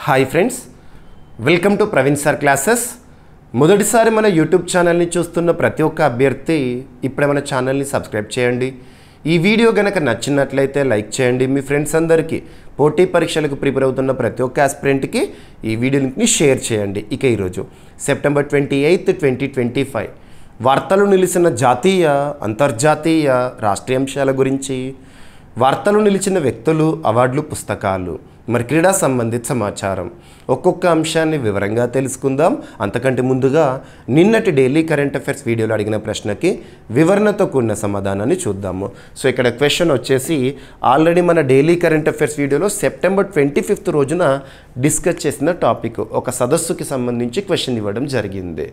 Hi friends, welcome to Praveen sir classes. మొదటిసారి మన YouTube ఛానల్ని చూస్తున్న ప్రతి ఒక్క అభ్యర్థి ఇప్పుడే మన ఛానల్ని సబ్స్క్రైబ్ చేయండి. ఈ వీడియో కనుక నచ్చినట్లయితే లైక్ చేయండి. మీ ఫ్రెండ్స్ అందరికీ పోటీ పరీక్షలకు ప్రిపేర్ అవుతున్న ప్రతి ఒక్క ఆస్పిరెంట్కి ఈ వీడియో లింక్ని షేర్ చేయండి. ఇక ఈరోజు సెప్టెంబర్ 28, 2025 వార్తలు నిలిచిన జాతీయ, అంతర్జాతీయ, రాష్ట్రీయ అంశాల గురించి, వార్తలు నిలిచిన వ్యక్తులు, అవార్డులు, పుస్తకాలు, మరి క్రీడా సంబంధిత సమాచారం, ఒక్కొక్క అంశాన్ని వివరంగా తెలుసుకుందాం. అంతకంటే ముందుగా నిన్నటి డైలీ కరెంట్ అఫైర్స్ వీడియోలో అడిగిన ప్రశ్నకి వివరణతో కూడిన సమాధానాన్ని చూద్దాము. సో ఇక్కడ క్వశ్చన్ వచ్చేసి ఆల్రెడీ మన డైలీ కరెంట్ అఫైర్స్ వీడియోలో సెప్టెంబర్ 25 రోజున డిస్కస్ చేసిన టాపిక్, ఒక సదస్సుకి సంబంధించి క్వశ్చన్ ఇవ్వడం జరిగింది.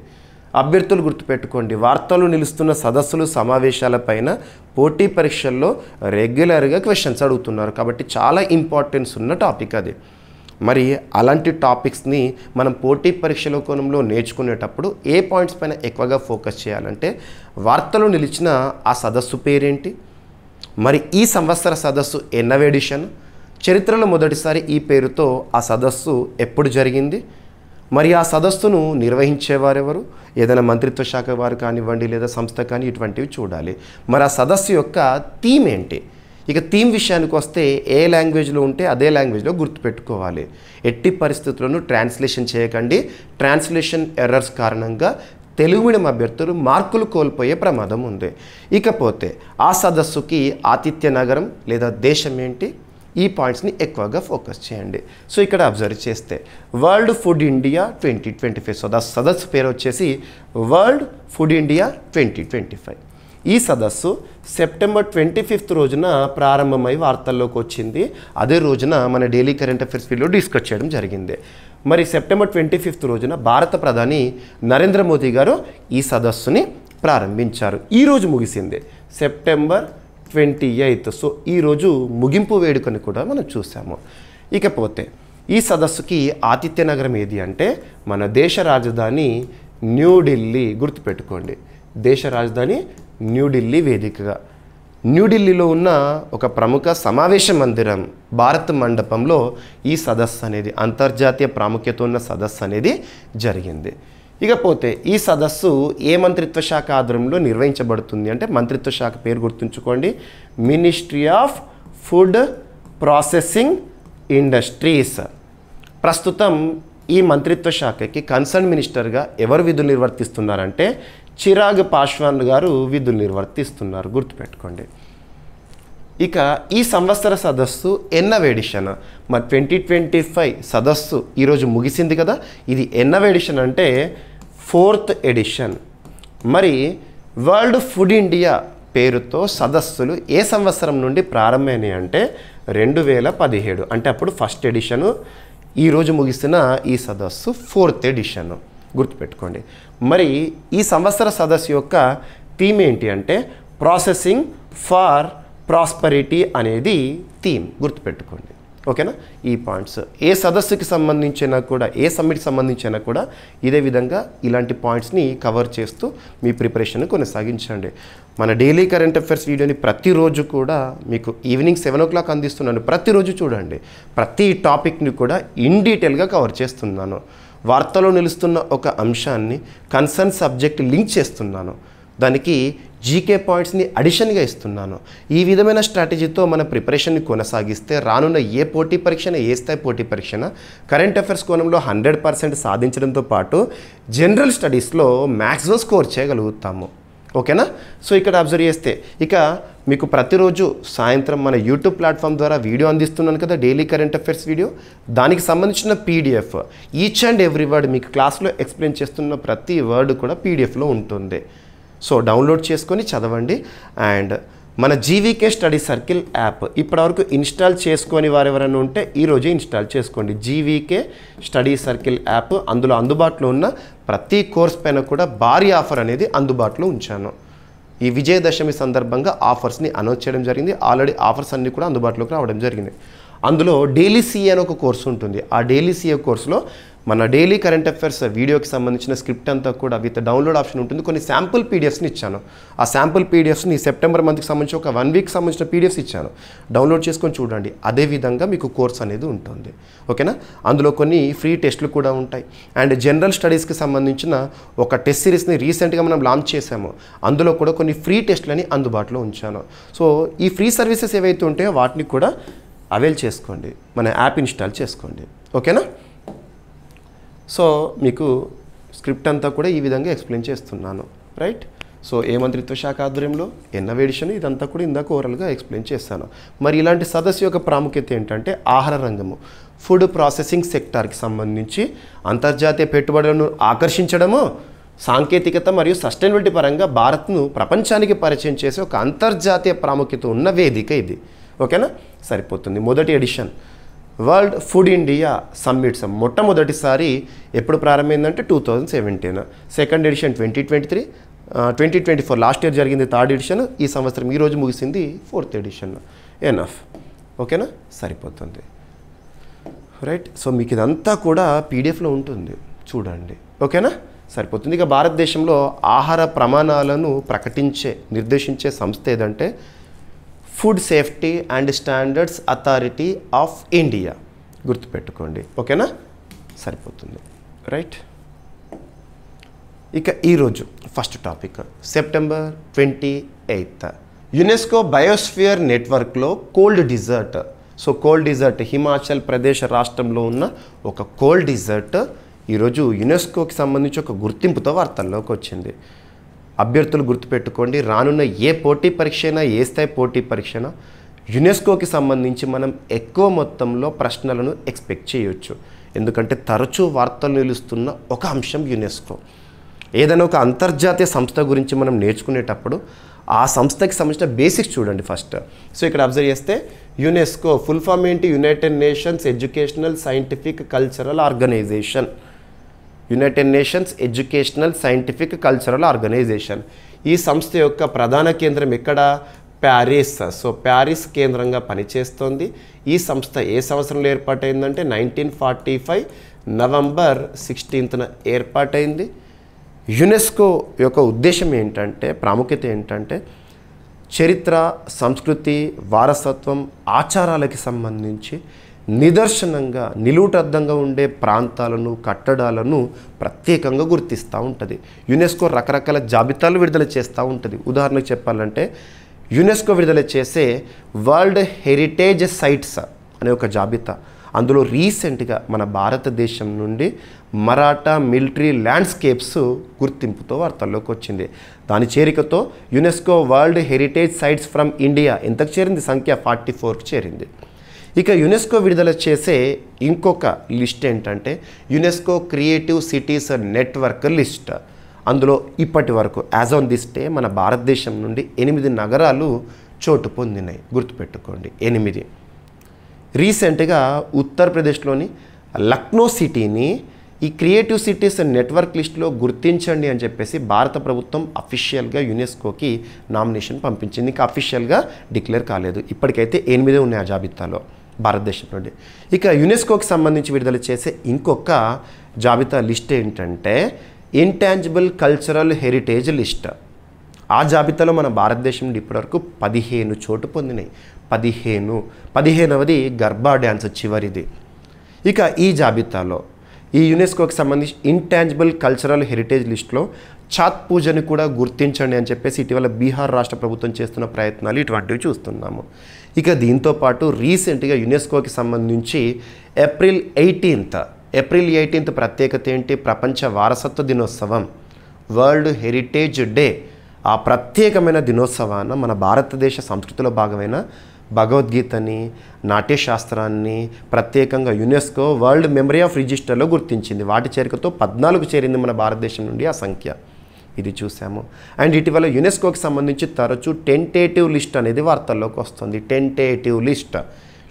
అభ్యర్థులు గుర్తుపెట్టుకోండి, వార్తలు నిలుస్తున్న సదస్సులు, సమావేశాలపైన పోటీ పరీక్షల్లో రెగ్యులర్గా క్వశ్చన్స్ అడుగుతున్నారు. కాబట్టి చాలా ఇంపార్టెన్స్ ఉన్న టాపిక్ అది. మరి అలాంటి టాపిక్స్ని మనం పోటీ పరీక్షల కోణంలో నేర్చుకునేటప్పుడు ఏ పాయింట్స్ పైన ఎక్కువగా ఫోకస్ చేయాలంటే, వార్తలు నిలిచిన ఆ సదస్సు పేరేంటి, మరి ఈ సంవత్సర సదస్సు ఎన్నవ ఎడిషన్, చరిత్రలో మొదటిసారి ఈ పేరుతో ఆ సదస్సు ఎప్పుడు జరిగింది, మరి ఆ సదస్సును నిర్వహించేవారెవరు, ఏదైనా మంత్రిత్వ శాఖ వారు కానివ్వండి లేదా సంస్థ కానీ, ఇటువంటివి చూడాలి. మరి ఆ సదస్సు యొక్క థీమ్ ఏంటి. ఇక థీమ్ విషయానికి వస్తే ఏ లాంగ్వేజ్లో ఉంటే అదే లాంగ్వేజ్లో గుర్తుపెట్టుకోవాలి. ఎట్టి పరిస్థితులను ట్రాన్స్లేషన్ చేయకండి. ట్రాన్స్లేషన్ ఎర్రర్స్ కారణంగా తెలుగు మీడియం అభ్యర్థులు మార్కులు కోల్పోయే ప్రమాదం ఉంది. ఇకపోతే ఆ సదస్సుకి ఆతిథ్య నగరం లేదా దేశం ఏంటి, ఈ పాయింట్స్ని ఎక్కువగా ఫోకస్ చేయండి. సో ఇక్కడ అబ్జర్వ్ చేస్తే వరల్డ్ ఫుడ్ ఇండియా 2025, సో సదస్సు పేరు వచ్చేసి వరల్డ్ ఫుడ్ ఇండియా 2025. ఈ సదస్సు సెప్టెంబర్ 25 రోజున ప్రారంభమై వార్తల్లోకి వచ్చింది. అదే రోజున మన డైలీ కరెంట్ అఫైర్స్ వీడియోలో డిస్కస్ చేయడం జరిగింది. మరి సెప్టెంబర్ 25 రోజున భారత ప్రధాని నరేంద్ర మోదీ గారు ఈ సదస్సుని ప్రారంభించారు. ఈరోజు ముగిసింది సెప్టెంబర్ 28. సో ఈరోజు ముగింపు వేడుకని కూడా మనం చూసాము. ఇకపోతే ఈ సదస్సుకి ఆతిథ్య నగరం ఏది అంటే మన దేశ రాజధాని న్యూఢిల్లీ. గుర్తుపెట్టుకోండి, దేశ రాజధాని న్యూఢిల్లీ వేదికగా న్యూఢిల్లీలో ఉన్న ఒక ప్రముఖ సమావేశ మందిరం భారత్ మండపంలో ఈ సదస్సు అనేది, అంతర్జాతీయ ప్రాముఖ్యత ఉన్న సదస్సు అనేది జరిగింది. ఇకపోతే ఈ సదస్సు ఏ మంత్రిత్వ శాఖ ఆధ్వర్యంలో నిర్వహించబడుతుంది అంటే, మంత్రిత్వ శాఖ పేరు గుర్తుంచుకోండి, ministry of food processing industries. ప్రస్తుతం ఈ మంత్రిత్వ శాఖకి కన్సర్న్ మినిస్టర్గా ఎవరు విధులు నిర్వర్తిస్తున్నారంటే చిరాగ్ పాస్వాన్ గారు విధులు నిర్వర్తిస్తున్నారు. గుర్తుపెట్టుకోండి. ఇక ఈ సంవత్సర సదస్సు ఎన్నవ ఎడిషన్, మరి 2025 సదస్సు ఈరోజు ముగిసింది కదా, ఇది ఎన్నవ ఎడిషన్ అంటే 4th ఎడిషన్. మరి వరల్డ్ ఫుడ్ ఇండియా పేరుతో సదస్సులు ఏ సంవత్సరం నుండి ప్రారంభమైనాయి అంటే 2017, అంటే అప్పుడు ఫస్ట్ ఎడిషను. ఈరోజు ముగిసిన ఈ సదస్సు 4th ఎడిషన్. గుర్తుపెట్టుకోండి. మరి ఈ సంవత్సర సదస్సు యొక్క థీమ్ ఏంటి అంటే ప్రాసెసింగ్ ఫార్ ప్రాస్పరిటీ అనేది థీమ్. గుర్తుపెట్టుకోండి, ఓకేనా. ఈ పాయింట్స్ ఏ సదస్సుకి సంబంధించినా కూడా, ఏ సమ్మిట్కి సంబంధించినా కూడా ఇదే విధంగా ఇలాంటి పాయింట్స్ని కవర్ చేస్తూ మీ ప్రిపరేషన్ కొనసాగించండి. మన డైలీ కరెంట్ అఫైర్స్ వీడియోని ప్రతిరోజు కూడా మీకు ఈవినింగ్ 7 o'clock అందిస్తున్నాను. ప్రతిరోజు చూడండి. ప్రతి టాపిక్ని కూడా ఇన్ డీటెయిల్గా కవర్ చేస్తున్నాను. వార్తలో నిలుస్తున్న ఒక అంశాన్ని కన్సర్న్ సబ్జెక్ట్ లింక్ చేస్తున్నాను. దానికి జీకే పాయింట్స్ని అడిషన్గా ఇస్తున్నాను. ఈ విధమైన స్ట్రాటజీతో మన ప్రిపరేషన్ని కొనసాగిస్తే రానున్న ఏ పోటీ పరీక్షన, ఏ స్థాయి పోటీ పరీక్షన కరెంట్ అఫైర్స్ కోణంలో 100% సాధించడంతో పాటు జనరల్ స్టడీస్లో మ్యాక్సిమం స్కోర్ చేయగలుగుతాము. ఓకేనా. సో ఇక్కడ అబ్జర్వ్ చేస్తే ఇక మీకు ప్రతిరోజు సాయంత్రం మన యూట్యూబ్ ప్లాట్ఫామ్ ద్వారా వీడియో అందిస్తున్నాను కదా, డైలీ కరెంట్ అఫైర్స్ వీడియో. దానికి సంబంధించిన PDF, each and every word మీకు క్లాస్లో ఎక్స్ప్లెయిన్ చేస్తున్న ప్రతి వర్డ్ కూడా పీడిఎఫ్లో ఉంటుంది. సో డౌన్లోడ్ చేసుకొని చదవండి. అండ్ మన జీవీకే స్టడీ సర్కిల్ యాప్ ఇప్పటివరకు ఇన్స్టాల్ చేసుకొని వారు ఎవరైనా ఉంటే ఈరోజే ఇన్స్టాల్ చేసుకోండి. జీవీకే స్టడీ సర్కిల్ యాప్, అందులో అందుబాటులో ఉన్న ప్రతి కోర్స్ పైన కూడా భారీ ఆఫర్ అనేది అందుబాటులో ఉంచాను. ఈ విజయదశమి సందర్భంగా ఆఫర్స్ని అనౌన్స్ చేయడం జరిగింది. ఆల్రెడీ ఆఫర్స్ అన్నీ కూడా అందుబాటులోకి రావడం జరిగింది. అందులో డైలీ సీఏ అని ఒక కోర్సు ఉంటుంది. ఆ డైలీ సీఏ కోర్సులో మన డైలీ కరెంట్ అఫైర్స్ వీడియోకి సంబంధించిన స్క్రిప్ట్ అంతా కూడా విత్ డౌన్లోడ్ ఆప్షన్ ఉంటుంది. కొన్ని శాంపుల్ పీడిఎఫ్స్ని ఇచ్చాను. ఆ శాంపుల్ పీడిఎఫ్స్ని సెప్టెంబర్ మంత్కి సంబంధించి ఒక 1 వీక్ సంబంధించిన పీడిఎఫ్స్ ఇచ్చాను. డౌన్లోడ్ చేసుకొని చూడండి. అదేవిధంగా మీకు కోర్స్ అనేది ఉంటుంది. ఓకేనా? అందులో కొన్ని ఫ్రీ టెస్టులు కూడా ఉంటాయి. అండ్ జనరల్ స్టడీస్కి సంబంధించిన ఒక టెస్ట్ సిరీస్ని రీసెంట్గా మనం లాంచ్ చేసాము. అందులో కూడా కొన్ని ఫ్రీ టెస్టులని అందుబాటులో ఉంచాను. సో ఈ ఫ్రీ సర్వీసెస్ ఏవైతే ఉంటాయో వాటిని కూడా అవైల్ చేసుకోండి. మన యాప్ ఇన్స్టాల్ చేసుకోండి. ఓకేనా? సో మీకు స్క్రిప్ట్ అంతా కూడా ఈ విధంగా ఎక్స్ప్లెయిన్ చేస్తున్నాను. రైట్? సో ఏ మంత్రిత్వ శాఖ ఆధ్వర్యంలో ఎన్నవేడిషన్ ఇదంతా కూడా ఇందాక ఓవరాల్గా ఎక్స్ప్లెయిన్ చేస్తాను. మరి ఇలాంటి సదస్సు యొక్క ప్రాముఖ్యత ఏంటంటే ఆహార రంగము, ఫుడ్ ప్రాసెసింగ్ సెక్టార్కి సంబంధించి అంతర్జాతీయ పెట్టుబడులను ఆకర్షించడము, సాంకేతికత మరియు సస్టైనబిలిటీ పరంగా భారత్ను ప్రపంచానికి పరిచయం చేసే ఒక అంతర్జాతీయ ప్రాముఖ్యత ఉన్న వేదిక ఇది. ఓకేనా? సరిపోతుంది. మొదటి edition world food India summits మొట్టమొదటిసారి ఎప్పుడు ప్రారంభమైందంటే 2017. సెకండ్ ఎడిషన్ 2023, 2024 లాస్ట్ ఇయర్ జరిగింది 3rd ఎడిషన్. ఈ సంవత్సరం ఈరోజు ముగిసింది 4th ఎడిషన్. ఎనఫ్. ఓకేనా? సరిపోతుంది. రైట్? సో మీకు ఇదంతా కూడా పీడిఎఫ్లో ఉంటుంది, చూడండి. ఓకేనా? సరిపోతుంది. ఇక భారతదేశంలో ఆహార ప్రమాణాలను నిర్దేశించే సంస్థ ఏదంటే food safety and standards authority of India. గుర్తుపెట్టుకోండి. ఓకేనా? సరిపోతుంది. రైట్? ఇక ఈరోజు first topic September 28 UNESCO biosphere నెట్వర్క్లో cold desert. So cold desert Himachal Pradesh రాష్ట్రంలో ఉన్న ఒక కోల్డ్ డిజర్ట్ ఈరోజు యునెస్కోకి సంబంధించి ఒక గుర్తింపుతో వార్తల్లోకి వచ్చింది. అభ్యర్థులు గుర్తుపెట్టుకోండి, రానున్న ఏ పోటీ పరీక్ష అయినా, ఏ స్థాయి పోటీ పరీక్ష అయినా యునెస్కోకి సంబంధించి మనం ఎక్కువ మొత్తంలో ప్రశ్నలను ఎక్స్పెక్ట్ చేయొచ్చు. ఎందుకంటే తరచూ వార్తలు నిలుస్తున్న ఒక అంశం యునెస్కో. ఏదైనా ఒక అంతర్జాతీయ సంస్థ గురించి మనం నేర్చుకునేటప్పుడు ఆ సంస్థకి సంబంధించిన బేసిక్స్ చూడండి ఫస్ట్. సో ఇక్కడ అబ్జర్వ్ చేస్తే యునెస్కో ఫుల్ ఫామ్ ఏంటి? United Nations Educational Scientific Cultural Organisation. United Nations Educational Scientific Cultural Organisation. ఈ సంస్థ యొక్క ప్రధాన కేంద్రం ఎక్కడ? ప్యారిస్. సో ప్యారిస్ కేంద్రంగా పనిచేస్తోంది. ఈ సంస్థ ఏ సంవత్సరంలో ఏర్పాటైందంటే 1945 నవంబర్ 16న ఏర్పాటైంది. యునెస్కో యొక్క ఉద్దేశం ఏంటంటే, ప్రాముఖ్యత ఏంటంటే చరిత్ర, సంస్కృతి, వారసత్వం, ఆచారాలకి సంబంధించి నిదర్శనంగా నిలువుటద్దంగా ఉండే ప్రాంతాలను, కట్టడాలను ప్రత్యేకంగా గుర్తిస్తూ ఉంటుంది. యునెస్కో రకరకాల జాబితాలు విడుదల చేస్తూ ఉంటుంది. ఉదాహరణకు చెప్పాలంటే యునెస్కో విడుదల చేసే వరల్డ్ హెరిటేజ్ సైట్స్ అనే ఒక జాబితా, అందులో రీసెంట్గా మన భారతదేశం నుండి మరాఠా మిలిటరీ ల్యాండ్స్కేప్స్ గుర్తింపుతో వార్తల్లోకి వచ్చింది. దాని చేరికతో UNESCO world heritage sites from India ఎంతకు చేరింది? సంఖ్య 44కి చేరింది. ఇక యునెస్కో విడుదల చేసే ఇంకొక లిస్ట్ ఏంటంటే UNESCO creative cities network list. అందులో ఇప్పటి వరకు యాజ్ ఆన్ దిస్ డే మన భారతదేశం నుండి 8 నగరాలు చోటు పొందినాయి. గుర్తుపెట్టుకోండి, 8. రీసెంట్గా ఉత్తరప్రదేశ్లోని లక్నో సిటీని ఈ క్రియేటివ్ సిటీస్ నెట్వర్క్ లిస్ట్లో గుర్తించండి అని చెప్పేసి భారత ప్రభుత్వం అఫీషియల్గా యునెస్కోకి నామినేషన్ పంపించింది. ఇంకా అఫీషియల్గా డిక్లేర్ కాలేదు. ఇప్పటికైతే 8 ఉన్నాయి ఆ జాబితాలో భారతదేశం నుండి. ఇక యునెస్కోకి సంబంధించి విడుదల చేసే ఇంకొక జాబితా లిస్ట్ ఏంటంటే ఇంటాంజిబుల్ కల్చరల్ హెరిటేజ్ లిస్ట్. ఆ జాబితాలో మన భారతదేశం నుండి ఇప్పటివరకు 15 చోటు పొందినాయి. 15వది గర్బా డ్యాన్స్, చివరిది. ఇక ఈ జాబితాలో ఈ యునెస్కోకి సంబంధించి ఇంటాంజిబుల్ కల్చరల్ హెరిటేజ్ లిస్ట్లో ఛాత్ పూజని కూడా గుర్తించండి అని చెప్పేసి ఇటీవల బీహార్ రాష్ట్ర ప్రభుత్వం చేస్తున్న ప్రయత్నాలు ఇటువంటివి చూస్తున్నాము. ఇక దీంతోపాటు రీసెంట్గా యునెస్కోకి సంబంధించి ఏప్రిల్ 18 ప్రత్యేకత ఏంటి? ప్రపంచ వారసత్వ దినోత్సవం, వరల్డ్ హెరిటేజ్ డే. ఆ ప్రత్యేకమైన దినోత్సవాన మన భారతదేశ సంస్కృతిలో భాగమైన భగవద్గీతని, నాట్యశాస్త్రాన్ని ప్రత్యేకంగా యునెస్కో వరల్డ్ మెమరీ ఆఫ్ రిజిస్టర్లో గుర్తించింది. వాటి చేరికతో 14కు చేరింది మన భారతదేశం నుండి ఆ సంఖ్య. ఇది చూసాము. అండ్ ఇటీవల యునెస్కోకి సంబంధించి తరచూ టెంటేటివ్ లిస్ట్ అనేది వార్తల్లోకి వస్తుంది. టెంటేటివ్ లిస్ట్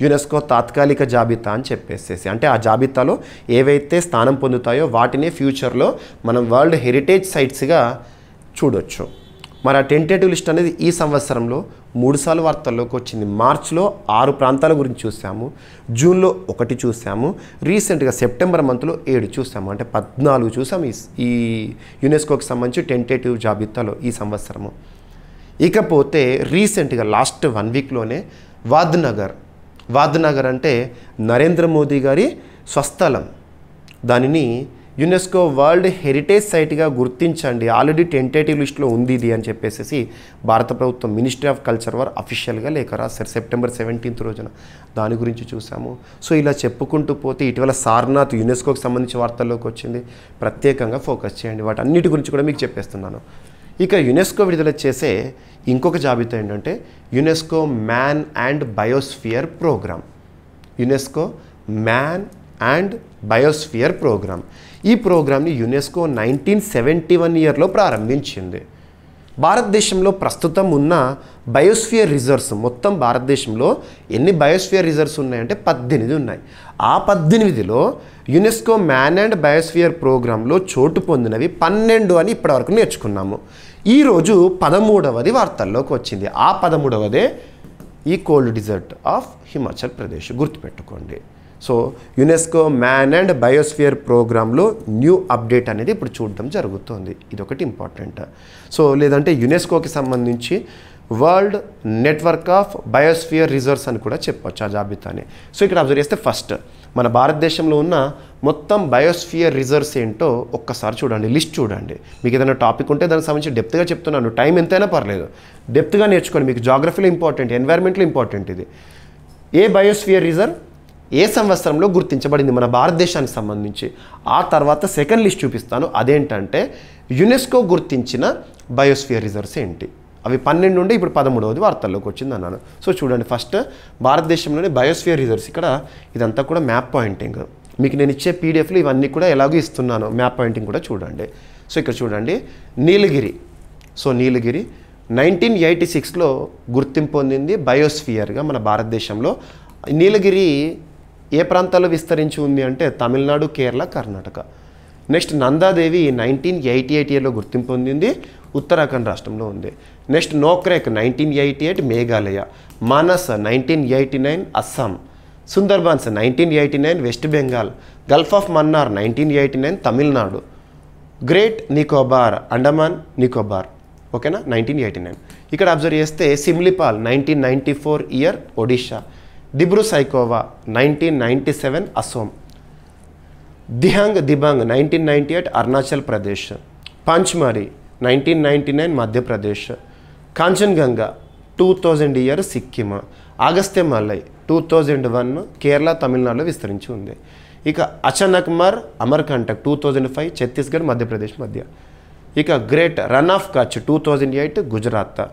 యునెస్కో తాత్కాలిక జాబితా అని చెప్పేసేసి, అంటే ఆ జాబితాలో ఏవైతే స్థానం పొందుతాయో వాటినే ఫ్యూచర్లో మనం వరల్డ్ హెరిటేజ్ సైట్స్గా చూడొచ్చు. మరి ఆ టెంటేటివ్ లిస్ట్ అనేది ఈ సంవత్సరంలో 3 సార్లు వార్తల్లోకి వచ్చింది. మార్చ్లో 6 ప్రాంతాల గురించి చూసాము, జూన్లో 1 చూసాము, రీసెంట్గా సెప్టెంబర్ మంత్లో 7 చూసాము. అంటే 14 చూసాము ఈ యునెస్కోకి సంబంధించి టెంటేటివ్ జాబితాలో ఈ సంవత్సరము. ఇకపోతే రీసెంట్గా లాస్ట్ 1 వీక్లోనే వాద్నగర్ అంటే నరేంద్ర మోదీ గారి స్వస్థలం, దానిని యునెస్కో వరల్డ్ హెరిటేజ్ సైట్గా గుర్తించండి, ఆల్రెడీ టెంటేటివ్ లిస్ట్లో ఉంది ఇది అని చెప్పేసి భారత ప్రభుత్వం మినిస్ట్రీ ఆఫ్ కల్చర్ వారు అఫీషియల్గా లేఖ రాశారు సెప్టెంబర్ 17th రోజున. దాని గురించి చూసాము. సో ఇలా చెప్పుకుంటూ పోతే ఇటీవల సారనాథ్ యునెస్కోకి సంబంధించి వార్తల్లోకి వచ్చింది, ప్రత్యేకంగా ఫోకస్ చేయండి. వాటన్నిటి గురించి కూడా మీకు చెప్పేస్తున్నాను. ఇక యునెస్కో విడుదల చేసే ఇంకొక జాబితా ఏంటంటే UNESCO man and biosphere programme. UNESCO man and biosphere programme. ఈ ప్రోగ్రామ్ని యునెస్కో 1971 ఇయర్లో ప్రారంభించింది. భారతదేశంలో ప్రస్తుతం ఉన్న బయోస్ఫియర్ రిజర్వ్స్ మొత్తం భారతదేశంలో ఎన్ని బయోస్ఫియర్ రిజర్వ్స్ ఉన్నాయంటే 18 ఉన్నాయి. ఆ 18లో యునెస్కో మ్యాన్ అండ్ బయోస్ఫియర్ ప్రోగ్రాంలో చోటు పొందినవి 12 అని ఇప్పటివరకు నేర్చుకున్నాము. ఈరోజు 13వది వార్తల్లోకి వచ్చింది. ఆ 13వదే ఈ cold desert of Himachal Pradesh. గుర్తుపెట్టుకోండి. So UNESCO man and biosphere ప్రోగ్రాంలో న్యూ అప్డేట్ అనేది ఇప్పుడు చూడడం జరుగుతుంది. ఇదొకటి ఇంపార్టెంట్. సో లేదంటే యునెస్కోకి సంబంధించి world network of biosphere reserves అని కూడా చెప్పొచ్చు ఆ జాబితాని. సో ఇక్కడ అబ్జర్వ్ చేస్తే ఫస్ట్ మన భారతదేశంలో ఉన్న మొత్తం బయోస్ఫియర్ రిజర్వ్స్ ఏంటో ఒక్కసారి చూడండి, లిస్ట్ చూడండి. మీకు ఏదైనా టాపిక్ ఉంటే దానికి సంబంధించి డెప్త్గా చెప్తున్నాను, టైం ఎంతైనా పర్లేదు, డెప్త్గా నేర్చుకోండి. మీకు జాగ్రఫీలో ఇంపార్టెంట్, ఎన్వైర్న్మెంట్లో ఇంపార్టెంట్. ఇది ఏ బయోస్ఫియర్ రిజర్వ్ ఏ సంవత్సరంలో గుర్తించబడింది మన భారతదేశానికి సంబంధించి. ఆ తర్వాత సెకండ్ లిస్ట్ చూపిస్తాను, అదేంటంటే యునెస్కో గుర్తించిన బయోస్ఫియర్ రిజర్వ్స్ ఏంటి. అవి 12 నుండి ఇప్పుడు 13వది వార్తల్లోకి వచ్చింది అన్నాను. సో చూడండి, ఫస్ట్ భారతదేశంలోని బయోస్ఫియర్ రిజర్వ్స్. ఇక్కడ ఇదంతా కూడా మ్యాప్ పాయింటింగ్. మీకు నేను ఇచ్చే పీడిఎఫ్లు ఇవన్నీ కూడా ఎలాగో ఇస్తున్నాను, మ్యాప్ పాయింటింగ్ కూడా చూడండి. సో ఇక్కడ చూడండి, నీలగిరి. సో నీలగిరి 1986లో గుర్తింపు పొందింది బయోస్ఫియర్గా మన భారతదేశంలో. నీలగిరి ఏ ప్రాంతాల్లో విస్తరించి ఉంది అంటే తమిళనాడు, కేరళ, కర్ణాటక. నెక్స్ట్ నందాదేవి 1988 ఇయర్లో గుర్తింపు పొందింది, ఉత్తరాఖండ్ రాష్ట్రంలో ఉంది. Next Nokrek 1988 Meghalaya, Manas 1989 Assam, Sundarbans 1989 west Bengal, Gulf of Mannar 1989 Tamil Nadu, great Nicobar Andaman Nicobar, ఓకేనా, 1989. ఇక్కడ అబ్జర్వ్ చేస్తే సిమ్లిపాల్ 1994 ఇయర్ ఒడిషా, దిబ్రూ సైకోవా 1997 అసోం, దిబాంగ్ 1998 అరుణాచల్ ప్రదేశ్, పంచ్మరీ 1999 మధ్యప్రదేశ్, కాంచన్గంగా 2000 ఇయర్ సిక్కిం, అగస్త్యమలై 2001 కేరళ, తమిళనాడులో విస్తరించి ఉంది. ఇక అచనక్మర్ అమర్కంటక్ 2005 ఛత్తీస్గఢ్, మధ్యప్రదేశ్ మధ్య. ఇక great run of Kutch 2008 Gujarat,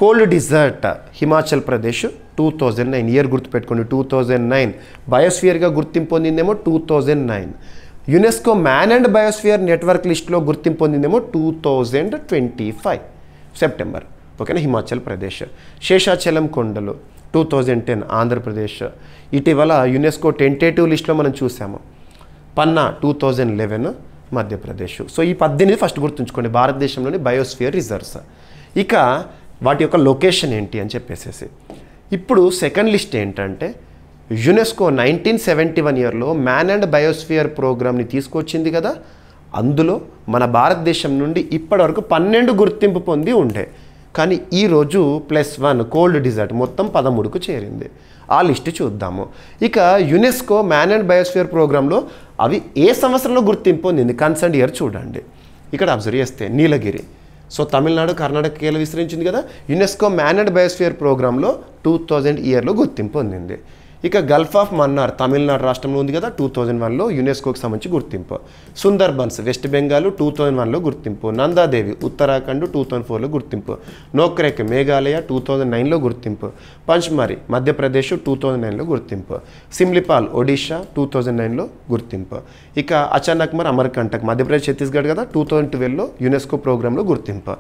cold desert Himachal Pradesh 2009 year గుర్తుపెట్టుకోండి, 2009 బయోస్ఫియర్గా గుర్తింపు పొందిందేమో 2009. UNESCO man and biosphere network లిస్ట్లో గుర్తింపు పొందిందేమో 2025 సెప్టెంబర్, ఓకేనా, హిమాచల్ ప్రదేశ్. శేషాచలం కొండలు 2010 ఆంధ్రప్రదేశ్. ఇటీవల యునెస్కో టెంటేటివ్ లిస్ట్లో మనం చూసాము, పన్నా 2011 మధ్యప్రదేశ్. సో ఈ 18 ఫస్ట్ గుర్తుంచుకోండి భారతదేశంలోని బయోస్ఫియర్ రిజర్వ్స్. ఇక వాటి యొక్క లొకేషన్ ఏంటి అని చెప్పేసి. ఇప్పుడు సెకండ్ లిస్ట్ ఏంటంటే యునెస్కో 1971 ఇయర్లో మ్యాన్ అండ్ బయోస్ఫియర్ ప్రోగ్రామ్ని తీసుకొచ్చింది కదా, అందులో మన భారతదేశం నుండి ఇప్పటివరకు 12 గుర్తింపు పొంది ఉండే. కానీ ఈరోజు +1 కోల్డ్ డిజర్ట్ మొత్తం 13కు చేరింది. ఆ లిస్ట్ చూద్దాము. ఇక యునెస్కో మ్యాన్ అండ్ బయోస్ఫియర్ ప్రోగ్రాంలో అవి ఏ సంవత్సరంలో గుర్తింపు పొందింది కన్సర్న్ ఇయర్ చూడండి. ఇక్కడ అబ్జర్వ్ చేస్తే నీలగిరి, సో తమిళనాడు, కర్ణాటక, కేరళ విస్తరించింది కదా. యునెస్కో మ్యాన్ అండ్ బయోస్ఫియర్ ప్రోగ్రాంలో 2000 ఇయర్లో గుర్తింపు పొందింది. ఇక గల్ఫ్ ఆఫ్ మన్నార్ తమిళనాడు రాష్ట్రంలో ఉంది కదా, 2001లో యునెస్కోకి సంబంధించి గుర్తింపు. సుందర్బన్స్ వెస్ట్ బెంగాల్ 2001లో గుర్తింపు. నందాదేవి ఉత్తరాఖండ్ 2004లో గుర్తింపు. నోక్రేక్ మేఘాలయ 2009లో గుర్తింపు. పంచ్మరీ మధ్యప్రదేశ్ 2009లో గుర్తింపు. సిమ్లిపాల్ ఒడిషా 2009లో గుర్తింపు. ఇక అచానక్మర్ అమర్కంటక్ మధ్యప్రదేశ్, ఛత్తీస్గఢ్ కదా, 2012లో యునెస్కో ప్రోగ్రాంలో గుర్తింపు.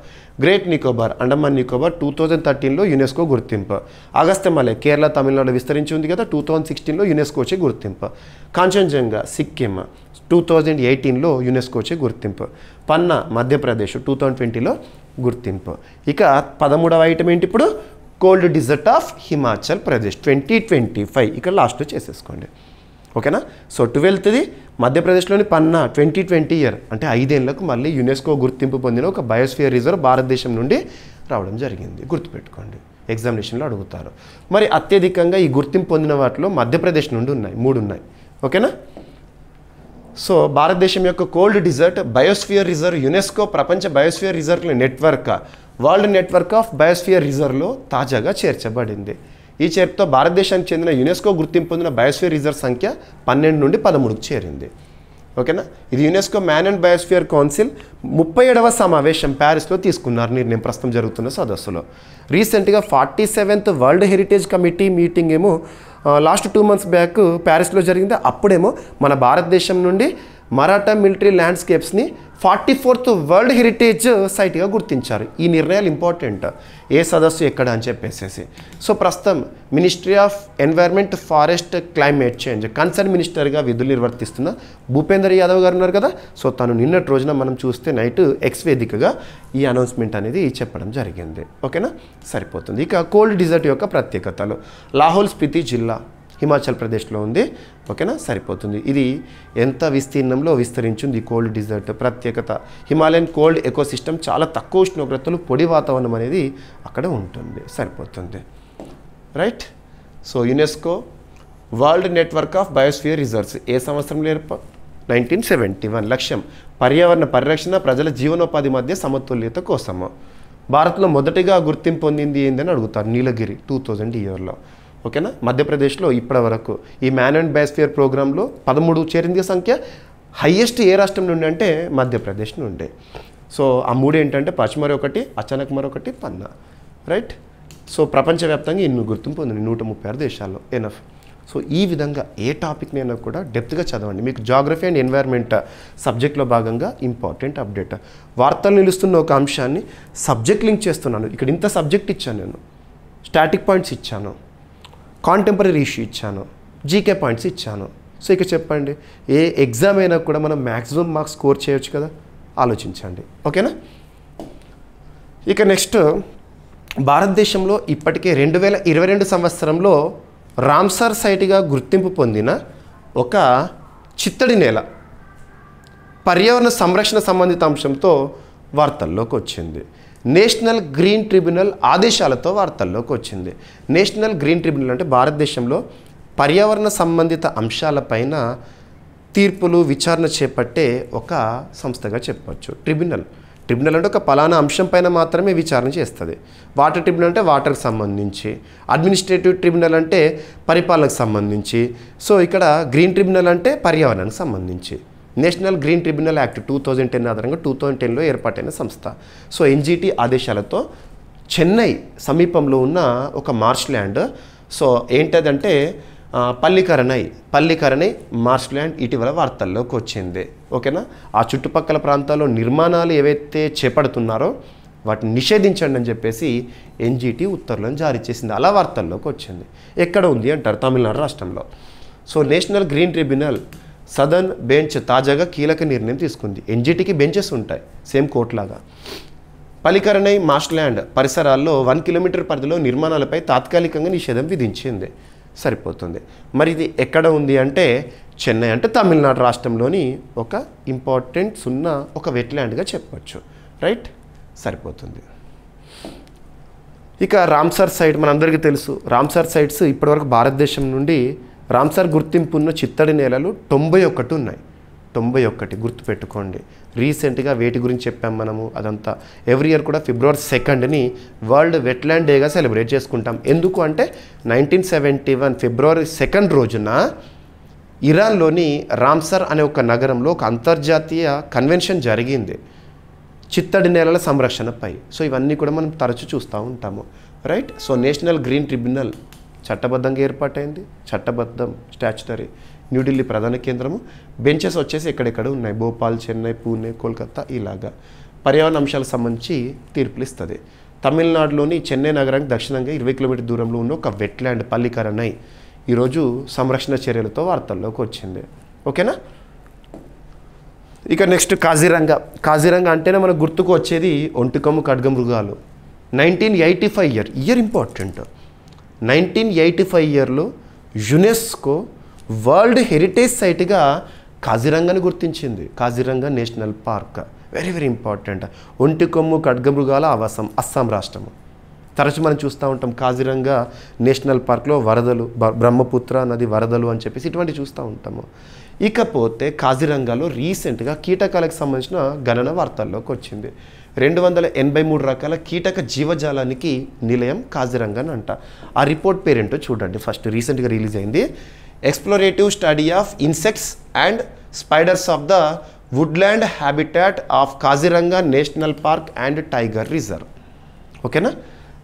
గ్రేట్ నికోబార్ అండమాన్ నికోబార్ 2013లో యునెస్కో గుర్తింపు. అగస్త్యమలై కేరళ, తమిళనాడు విస్తరించి ఉంది కదా, 2016లో యునెస్కో వచ్చే గుర్తింపు. కాంచన్జంగా సిక్కిం 2018లో యునెస్కో వచ్చే గుర్తింపు. పన్నా మధ్యప్రదేశ్ 2020లో గుర్తింపు. ఇక 13వ ఐటమ్ ఏంటి ఇప్పుడు? Cold desert of Himachal Pradesh 2025 ఇక్కడ లాస్ట్లో చేసేసుకోండి. ఓకేనా? సో 12ది మధ్యప్రదేశ్లోని పన్నా 2020 ఇయర్ అంటే 5 ఏళ్లకు మళ్ళీ యునెస్కో గుర్తింపు పొందిన ఒక బయోస్ఫియర్ రిజర్వ్ భారతదేశం నుండి రావడం జరిగింది. గుర్తుపెట్టుకోండి, ఎగ్జామినేషన్లో అడుగుతారు. మరి అత్యధికంగా ఈ గుర్తింపు పొందిన వాటిలో మధ్యప్రదేశ్ నుండి ఉన్నాయి, 3 ఉన్నాయి. ఓకేనా? సో భారతదేశం యొక్క cold desert biosphere reserve UNESCO ప్రపంచ బయోస్ఫియర్ రిజర్వ్ల network world network of biosphere రిజర్వ్లో తాజాగా చేర్చబడింది. ఈ చేర్పుతో భారతదేశానికి చెందిన యునెస్కో గుర్తింపు పొందిన బయోస్ఫియర్ రిజర్వ్ సంఖ్య 12 నుండి 13కు చేరింది. ఓకేనా? ఇది UNESCO man and biosphere council 37వ సమావేశం ప్యారిస్లో తీసుకున్నారు నిర్ణయం ప్రస్తుతం జరుగుతున్న సదస్సులో. రీసెంట్గా 47th world heritage committee meeting ఏమో లాస్ట్ 2 months బ్యాక్ ప్యారిస్లో జరిగింది. అప్పుడేమో మన భారతదేశం నుండి మరాఠా మిలిటరీ ల్యాండ్స్కేప్స్ని 44th వరల్డ్ హెరిటేజ్ సైట్గా గుర్తించారు. ఈ నిర్ణయాలు ఇంపార్టెంట్, ఏ సదస్సు ఎక్కడ అని చెప్పేసి. సో ప్రస్తుతం ministry of environment forest climate change concern మినిస్టర్గా విధులు నిర్వర్తిస్తున్న భూపేందర్ యాదవ్ గారు ఉన్నారు కదా. సో తను నిన్నటి రోజున మనం చూస్తే నైట్ ఎక్స్ వేదికగా ఈ అనౌన్స్మెంట్ అనేది చెప్పడం జరిగింది. ఓకేనా? సరిపోతుంది. ఇక కోల్డ్ డిజర్ట్ యొక్క ప్రత్యేకతలు. లాహౌల్ స్పితి జిల్లా హిమాచల్ ప్రదేశ్లో ఉంది. ఓకేనా? సరిపోతుంది. ఇది ఎంత విస్తీర్ణంలో విస్తరించింది ఈ కోల్డ్ డిజర్ట్ ప్రత్యేకత. హిమాలయన్ కోల్డ్ ఎకోసిస్టమ్ చాలా తక్కువ ఉష్ణోగ్రతలు, పొడి వాతావరణం అనేది అక్కడ ఉంటుంది. సరిపోతుంది. Right? So UNESCO world network of biosphere reserves ఏ సంవత్సరంలో 1971. లక్ష్యం పర్యావరణ పరిరక్షణ, ప్రజల జీవనోపాధి మధ్య సమతుల్యత కోసము. భారత్లో మొదటిగా గుర్తింపు పొందింది ఏందని అడుగుతారు. నీలగిరి 2000 ఇయర్లో. ఓకేనా? మధ్యప్రదేశ్లో ఇప్పటి వరకు ఈ మ్యాన్ అండ్ బయోస్ఫియర్ ప్రోగ్రాంలో 13 చేరింది సంఖ్య. హయ్యెస్ట్ ఏ రాష్ట్రం నుండి అంటే మధ్యప్రదేశ్ నుండి. సో ఆ 3 ఏంటంటే పశ్చిమ ఒకటి, అచానక్ మరొకటి, పన్నా. రైట్? సో ప్రపంచవ్యాప్తంగా ఇన్ని గుర్తింపు పొందింది 136 దేశాల్లో. ఎనఫ్. సో ఈ విధంగా ఏ టాపిక్నైనా కూడా డెప్త్గా చదవండి. మీకు జాగ్రఫీ అండ్ ఎన్వైర్న్మెంట్ సబ్జెక్ట్లో భాగంగా ఇంపార్టెంట్ అప్డేట్. వార్తలు నిలుస్తున్న ఒక అంశాన్ని సబ్జెక్ట్ లింక్ చేస్తున్నాను. ఇక్కడ ఇంత సబ్జెక్ట్ ఇచ్చాను నేను, స్టాటిక్ పాయింట్స్ ఇచ్చాను, కాంటెంపరీ ఇష్యూ ఇచ్చాను, జీకే పాయింట్స్ ఇచ్చాను. సో ఇక చెప్పండి, ఏ ఎగ్జామ్ అయినా కూడా మనం మ్యాక్సిమం మార్క్స్ స్కోర్ చేయొచ్చు కదా, ఆలోచించండి. ఓకేనా? ఇక నెక్స్ట్, భారతదేశంలో ఇప్పటికే 2022 సంవత్సరంలో రామ్సర్ సైట్గా గుర్తింపు పొందిన ఒక చిత్తడి నేల పర్యావరణ సంరక్షణ సంబంధిత అంశంతో వార్తల్లోకి వచ్చింది. నేషనల్ గ్రీన్ ట్రిబ్యునల్ ఆదేశాలతో వార్తల్లోకి వచ్చింది. నేషనల్ గ్రీన్ ట్రిబ్యునల్ అంటే భారతదేశంలో పర్యావరణ సంబంధిత అంశాలపైన తీర్పులు విచారణ చేపట్టే ఒక సంస్థగా చెప్పవచ్చు. ట్రిబ్యునల్ అంటే ఒక పలానా అంశం పైన మాత్రమే విచారణ చేస్తుంది. వాటర్ ట్రిబ్యునల్ అంటే వాటర్కి సంబంధించి, అడ్మినిస్ట్రేటివ్ ట్రిబ్యునల్ అంటే పరిపాలనకు సంబంధించి. సో ఇక్కడ గ్రీన్ ట్రిబ్యునల్ అంటే పర్యావరణానికి సంబంధించి. నేషనల్ గ్రీన్ ట్రిబ్యునల్ యాక్ట్ 2010 ఆధారంగా 2010లో ఏర్పాటైన సంస్థ. సో ఎన్జిటి ఆదేశాలతో చెన్నై సమీపంలో ఉన్న ఒక మార్ష్ ల్యాండ్, సో ఏంటంటే పల్లికరణై మార్ష్ ల్యాండ్ ఇటీవల వార్తల్లోకి వచ్చింది. ఓకేనా? ఆ చుట్టుపక్కల ప్రాంతాల్లో నిర్మాణాలు ఏవైతే చేపడుతున్నారో వాటిని నిషేధించండి అని చెప్పేసి ఎన్జిటి ఉత్తర్వులను జారీ చేసింది. అలా వార్తల్లోకి వచ్చింది. ఎక్కడ ఉంది అంటారు, తమిళనాడు రాష్ట్రంలో. So national green tribunal southern bench తాజాగా కీలక నిర్ణయం తీసుకుంది. ఎన్జిటికి బెంచెస్ ఉంటాయి సేమ్ కోర్టులాగా. పల్లికరణై మార్ష్ ల్యాండ్ పరిసరాల్లో 1 కిలోమీటర్ పరిధిలో నిర్మాణాలపై తాత్కాలికంగా నిషేధం విధించింది. సరిపోతుంది. మరి ఇది ఎక్కడ ఉంది అంటే చెన్నై అంటే తమిళనాడు రాష్ట్రంలోని ఒక ఇంపార్టెంట్స్ ఉన్న ఒక వెట్లాండ్గా చెప్పవచ్చు. రైట్? సరిపోతుంది. ఇక రామ్సర్ సైట్ మనందరికీ తెలుసు. రామ్సర్ సైట్స్ ఇప్పటివరకు భారతదేశం నుండి రామ్సర్ గుర్తింపు ఉన్న చిత్తడి నేలలు 91 ఉన్నాయి. 91 గుర్తుపెట్టుకోండి. రీసెంట్గా వేటి గురించి చెప్పాం మనము, అదంతా ఎవ్రీ ఇయర్ కూడా February 2ని వరల్డ్ వెట్లాండ్ డేగా సెలబ్రేట్ చేసుకుంటాం. ఎందుకు అంటే 1971 February 2 రోజున ఇరాన్లోని రామ్సర్ అనే ఒక నగరంలో ఒక అంతర్జాతీయ కన్వెన్షన్ జరిగింది చిత్తడి నేలల సంరక్షణపై. సో ఇవన్నీ కూడా మనం తరచూ చూస్తూ ఉంటాము. Right? So national green tribunal చట్టబద్ధంగా ఏర్పాటైంది. చట్టబద్ధం, స్టాచ్యుటరీ. న్యూఢిల్లీ ప్రధాన కేంద్రము. బెంచెస్ వచ్చేసి ఎక్కడెక్కడ ఉన్నాయి, భోపాల్, చెన్నై, పూణే, కోల్కతా. ఇలాగా పర్యావరణ అంశాలకు సంబంధించి తీర్పులు ఇస్తుంది. తమిళనాడులోని చెన్నై నగరానికి దక్షిణంగా 20 కిలోమీటర్ దూరంలో ఉన్న ఒక వెట్లాండ్ పల్లికరణై ఈరోజు సంరక్షణ చర్యలతో వార్తల్లోకి వచ్చింది. ఓకేనా? ఇక నెక్స్ట్ కాజీరంగా. కాజీరంగా అంటేనే మనకు గుర్తుకు వచ్చేది ఒంటికొమ్ము ఖడ్గమృగాలు. 1985 ఇయర్ ఇంపార్టెంట్. 1985 ఇయర్లో యునెస్కో వరల్డ్ హెరిటేజ్ సైట్గా కాజీరంగాని గుర్తించింది. Kaziranga national park very very important. ఒంటికొమ్ము ఖడ్గమృగాల ఆవాసం అస్సాం రాష్ట్రము. తరచు మనం చూస్తూ ఉంటాం కాజీరంగా నేషనల్ పార్క్లో వరదలు, బ్రహ్మపుత్ర నది వరదలు అని చెప్పేసి ఇటువంటి చూస్తూ ఉంటాము. ఇకపోతే కాజీరంగాలో రీసెంట్గా కీటకాలకు సంబంధించిన గణన వార్తల్లోకి వచ్చింది. 283 రకాల కీటక జీవజాలానికి నిలయం కాజీరంగా అంట. ఆ రిపోర్ట్ పేరేంటో చూడండి. ఫస్ట్ రీసెంట్గా రిలీజ్ అయింది. Explorative study of insects and spiders of the woodland habitat of Kaziranga national park and tiger reserve. ఓకేనా.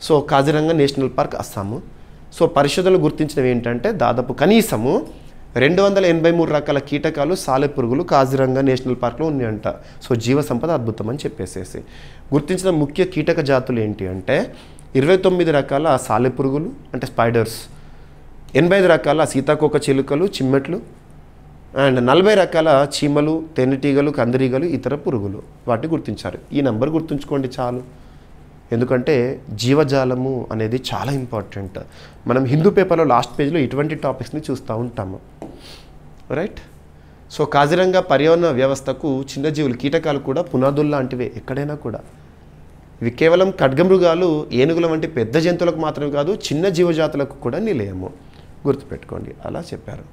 So Kaziranga national park Assam. So పరిశోధనలు గుర్తించినవి ఏంటంటే దాదాపు కనీసము 283 రకాల కీటకాలు, సాలెపురుగులు కాజీరంగా నేషనల్ పార్క్లో ఉన్నాయంట. సో జీవ సంపద అద్భుతం అని చెప్పేసేసి గుర్తించిన ముఖ్య కీటక జాతులు ఏంటి అంటే 29 రకాల సాలెపురుగులు అంటే స్పైడర్స్, 85 రకాల సీతాకోక చిలుకలు, చిమ్మెట్లు, అండ్ 40 రకాల చీమలు, తేనెటీగలు, కందిరీగలు, ఇతర పురుగులు వాటిని గుర్తించారు. ఈ నెంబర్ గుర్తుంచుకోండి చాలు. ఎందుకంటే జీవజాలము అనేది చాలా ఇంపార్టెంట్. మనం హిందూ పేపర్లో లాస్ట్ పేజ్లో ఇటువంటి టాపిక్స్ని చూస్తూ ఉంటాము. రైట్. సో కాజీరంగా పర్యావరణ వ్యవస్థకు చిన్న జీవులు, కీటకాలు కూడా పునాదులు లాంటివే ఎక్కడైనా కూడా. ఇవి కేవలం ఖడ్గమృగాలు, ఏనుగుల వంటి పెద్ద జంతువులకు మాత్రమే కాదు, చిన్న జీవజాతులకు కూడా నిలయము. గుర్తుపెట్టుకోండి, అలా చెప్పారు.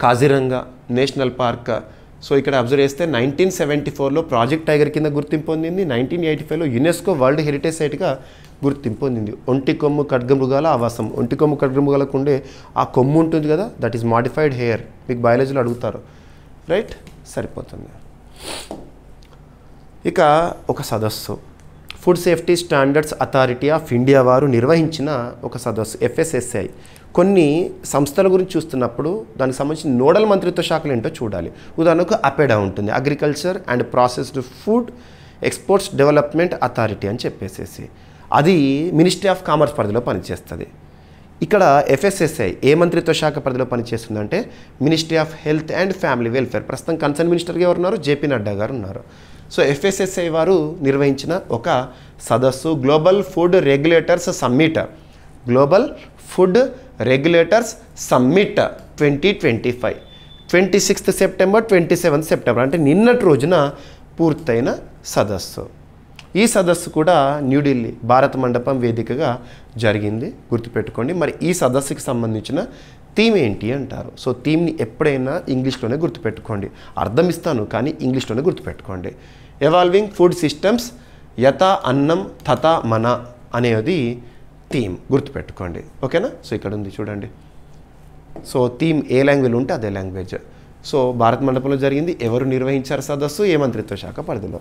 Kaziranga national park. సో ఇక్కడ అబ్జర్వ్ చేస్తే 1974లో ప్రాజెక్ట్ టైగర్ కింద గుర్తింపు పొందింది. 1985లో యునెస్కో వరల్డ్ హెరిటేజ్ సైట్గా గుర్తింపు పొందింది. ఒంటికొమ్ము ఖడ్గమృగాల ఆవాసం. ఒంటికొమ్ము ఖడ్గమృగాలకు ఉండే ఆ కొమ్ము ఉంటుంది కదా, దట్ ఈస్ మాడిఫైడ్ హెయిర్. మీకు బయాలజీలో అడుగుతారు. రైట్, సరిపోతుంది. ఇక ఒక సదస్సు food safety standards authority of India వారు నిర్వహించిన ఒక సదస్సు FSSAI. కొన్ని సంస్థల గురించి చూస్తున్నప్పుడు దానికి సంబంధించిన నోడల్ మంత్రిత్వ శాఖలు ఏంటో చూడాలి. ఉదాహరణకు అపెడా ఉంటుంది, agriculture and processed food exports development authority అని చెప్పేసేసి. అది మినిస్ట్రీ ఆఫ్ కామర్స్ పరిధిలో పనిచేస్తుంది. ఇక్కడ FSSAI ఏ మంత్రిత్వ శాఖ పరిధిలో పనిచేస్తుందంటే ministry of health and family welfare. ప్రస్తుతం కన్సర్న్ మినిస్టర్గా ఎవరు ఉన్నారు? JP నడ్డా గారు ఉన్నారు. సో FSSAI వారు నిర్వహించిన ఒక సదస్సు global food regulators summit. Global food regulators summit 2025 26 September 27 September అంటే నిన్నటి రోజున పూర్తయిన సదస్సు. ఈ సదస్సు కూడా న్యూఢిల్లీ భారత మండపం వేదికగా జరిగింది. గుర్తుపెట్టుకోండి. మరి ఈ సదస్సుకి సంబంధించిన థీమ్ ఏంటి అంటారు. సో థీమ్ని ఎప్పుడైనా ఇంగ్లీష్లోనే గుర్తుపెట్టుకోండి. అర్థం ఇస్తాను కానీ ఇంగ్లీష్లోనే గుర్తుపెట్టుకోండి. ఎవాల్వింగ్ ఫుడ్ సిస్టమ్స్ యథా అన్నం తథా మన అనేది థీమ్. గుర్తుపెట్టుకోండి. ఓకేనా. సో ఇక్కడ ఉంది చూడండి. సో థీమ్ ఏ లాంగ్వేజ్ ఉంటే అదే లాంగ్వేజ్. సో భారత మండపంలో జరిగింది. ఎవరు నిర్వహించారు సదస్సు? ఏ మంత్రిత్వ శాఖ పరిధిలో.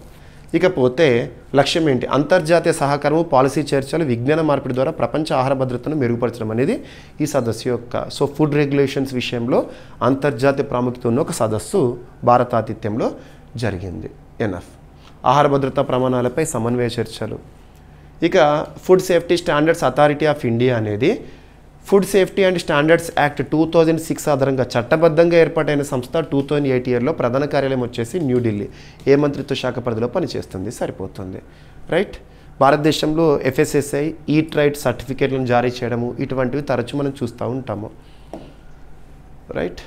ఇకపోతే లక్ష్యం ఏంటి? అంతర్జాతీయ సహకారము, పాలసీ చర్చలు, విజ్ఞాన మార్పిడి ద్వారా ప్రపంచ ఆహార భద్రతను మెరుగుపరచడం అనేది ఈ సదస్సు యొక్క. సో ఫుడ్ రెగ్యులేషన్స్ విషయంలో అంతర్జాతీయ ప్రాముఖ్యత ఉన్న ఒక సదస్సు భారత ఆతిథ్యంలో జరిగింది. ఎనఫ్. ఆహార భద్రతా ప్రమాణాలపై సమన్వయ చర్చలు. ఇక food safety standards authority of India అనేది food safety and standards act 2006 ఆధారంగా చట్టబద్ధంగా ఏర్పాటైన సంస్థ. 2008 ఇయర్లో ప్రధాన కార్యాలయం వచ్చేసి న్యూఢిల్లీ. ఏ మంత్రిత్వ శాఖ పరిధిలో పనిచేస్తుంది? సరిపోతుంది. రైట్. భారతదేశంలో FSSAI ఈట్ రైట్ సర్టిఫికేట్లను జారీ చేయడము ఇటువంటివి తరచు మనం చూస్తూ ఉంటాము. రైట్.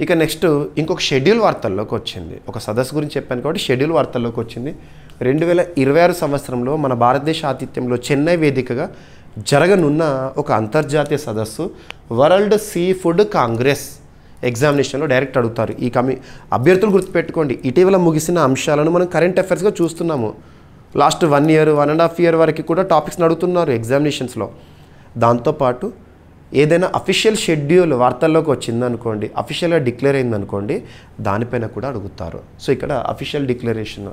ఇక నెక్స్ట్ ఇంకొక షెడ్యూల్ వార్తల్లోకి వచ్చింది. ఒక సదస్సు గురించి చెప్పాను కాబట్టి షెడ్యూల్ వార్తల్లోకి వచ్చింది. 2026 సంవత్సరంలో మన భారతదేశ ఆతిథ్యంలో చెన్నై వేదికగా జరగనున్న ఒక అంతర్జాతీయ సదస్సు వరల్డ్ సీ ఫుడ్ కాంగ్రెస్. ఎగ్జామినేషన్లో డైరెక్ట్ అడుగుతారు. ఈ అభ్యర్థులు గుర్తుపెట్టుకోండి. ఇటీవల ముగిసిన అంశాలను మనం కరెంట్ అఫైర్స్గా చూస్తున్నాము. లాస్ట్ 1 year 1.5 year వరకు కూడా టాపిక్స్ని అడుగుతున్నారు ఎగ్జామినేషన్స్లో. దాంతోపాటు ఏదైనా అఫీషియల్ షెడ్యూల్ వార్తల్లోకి వచ్చిందనుకోండి, అఫీషియల్గా డిక్లేర్ అయిందనుకోండి, దానిపైన కూడా అడుగుతారు. సో ఇక్కడ అఫీషియల్ డిక్లరేషన్.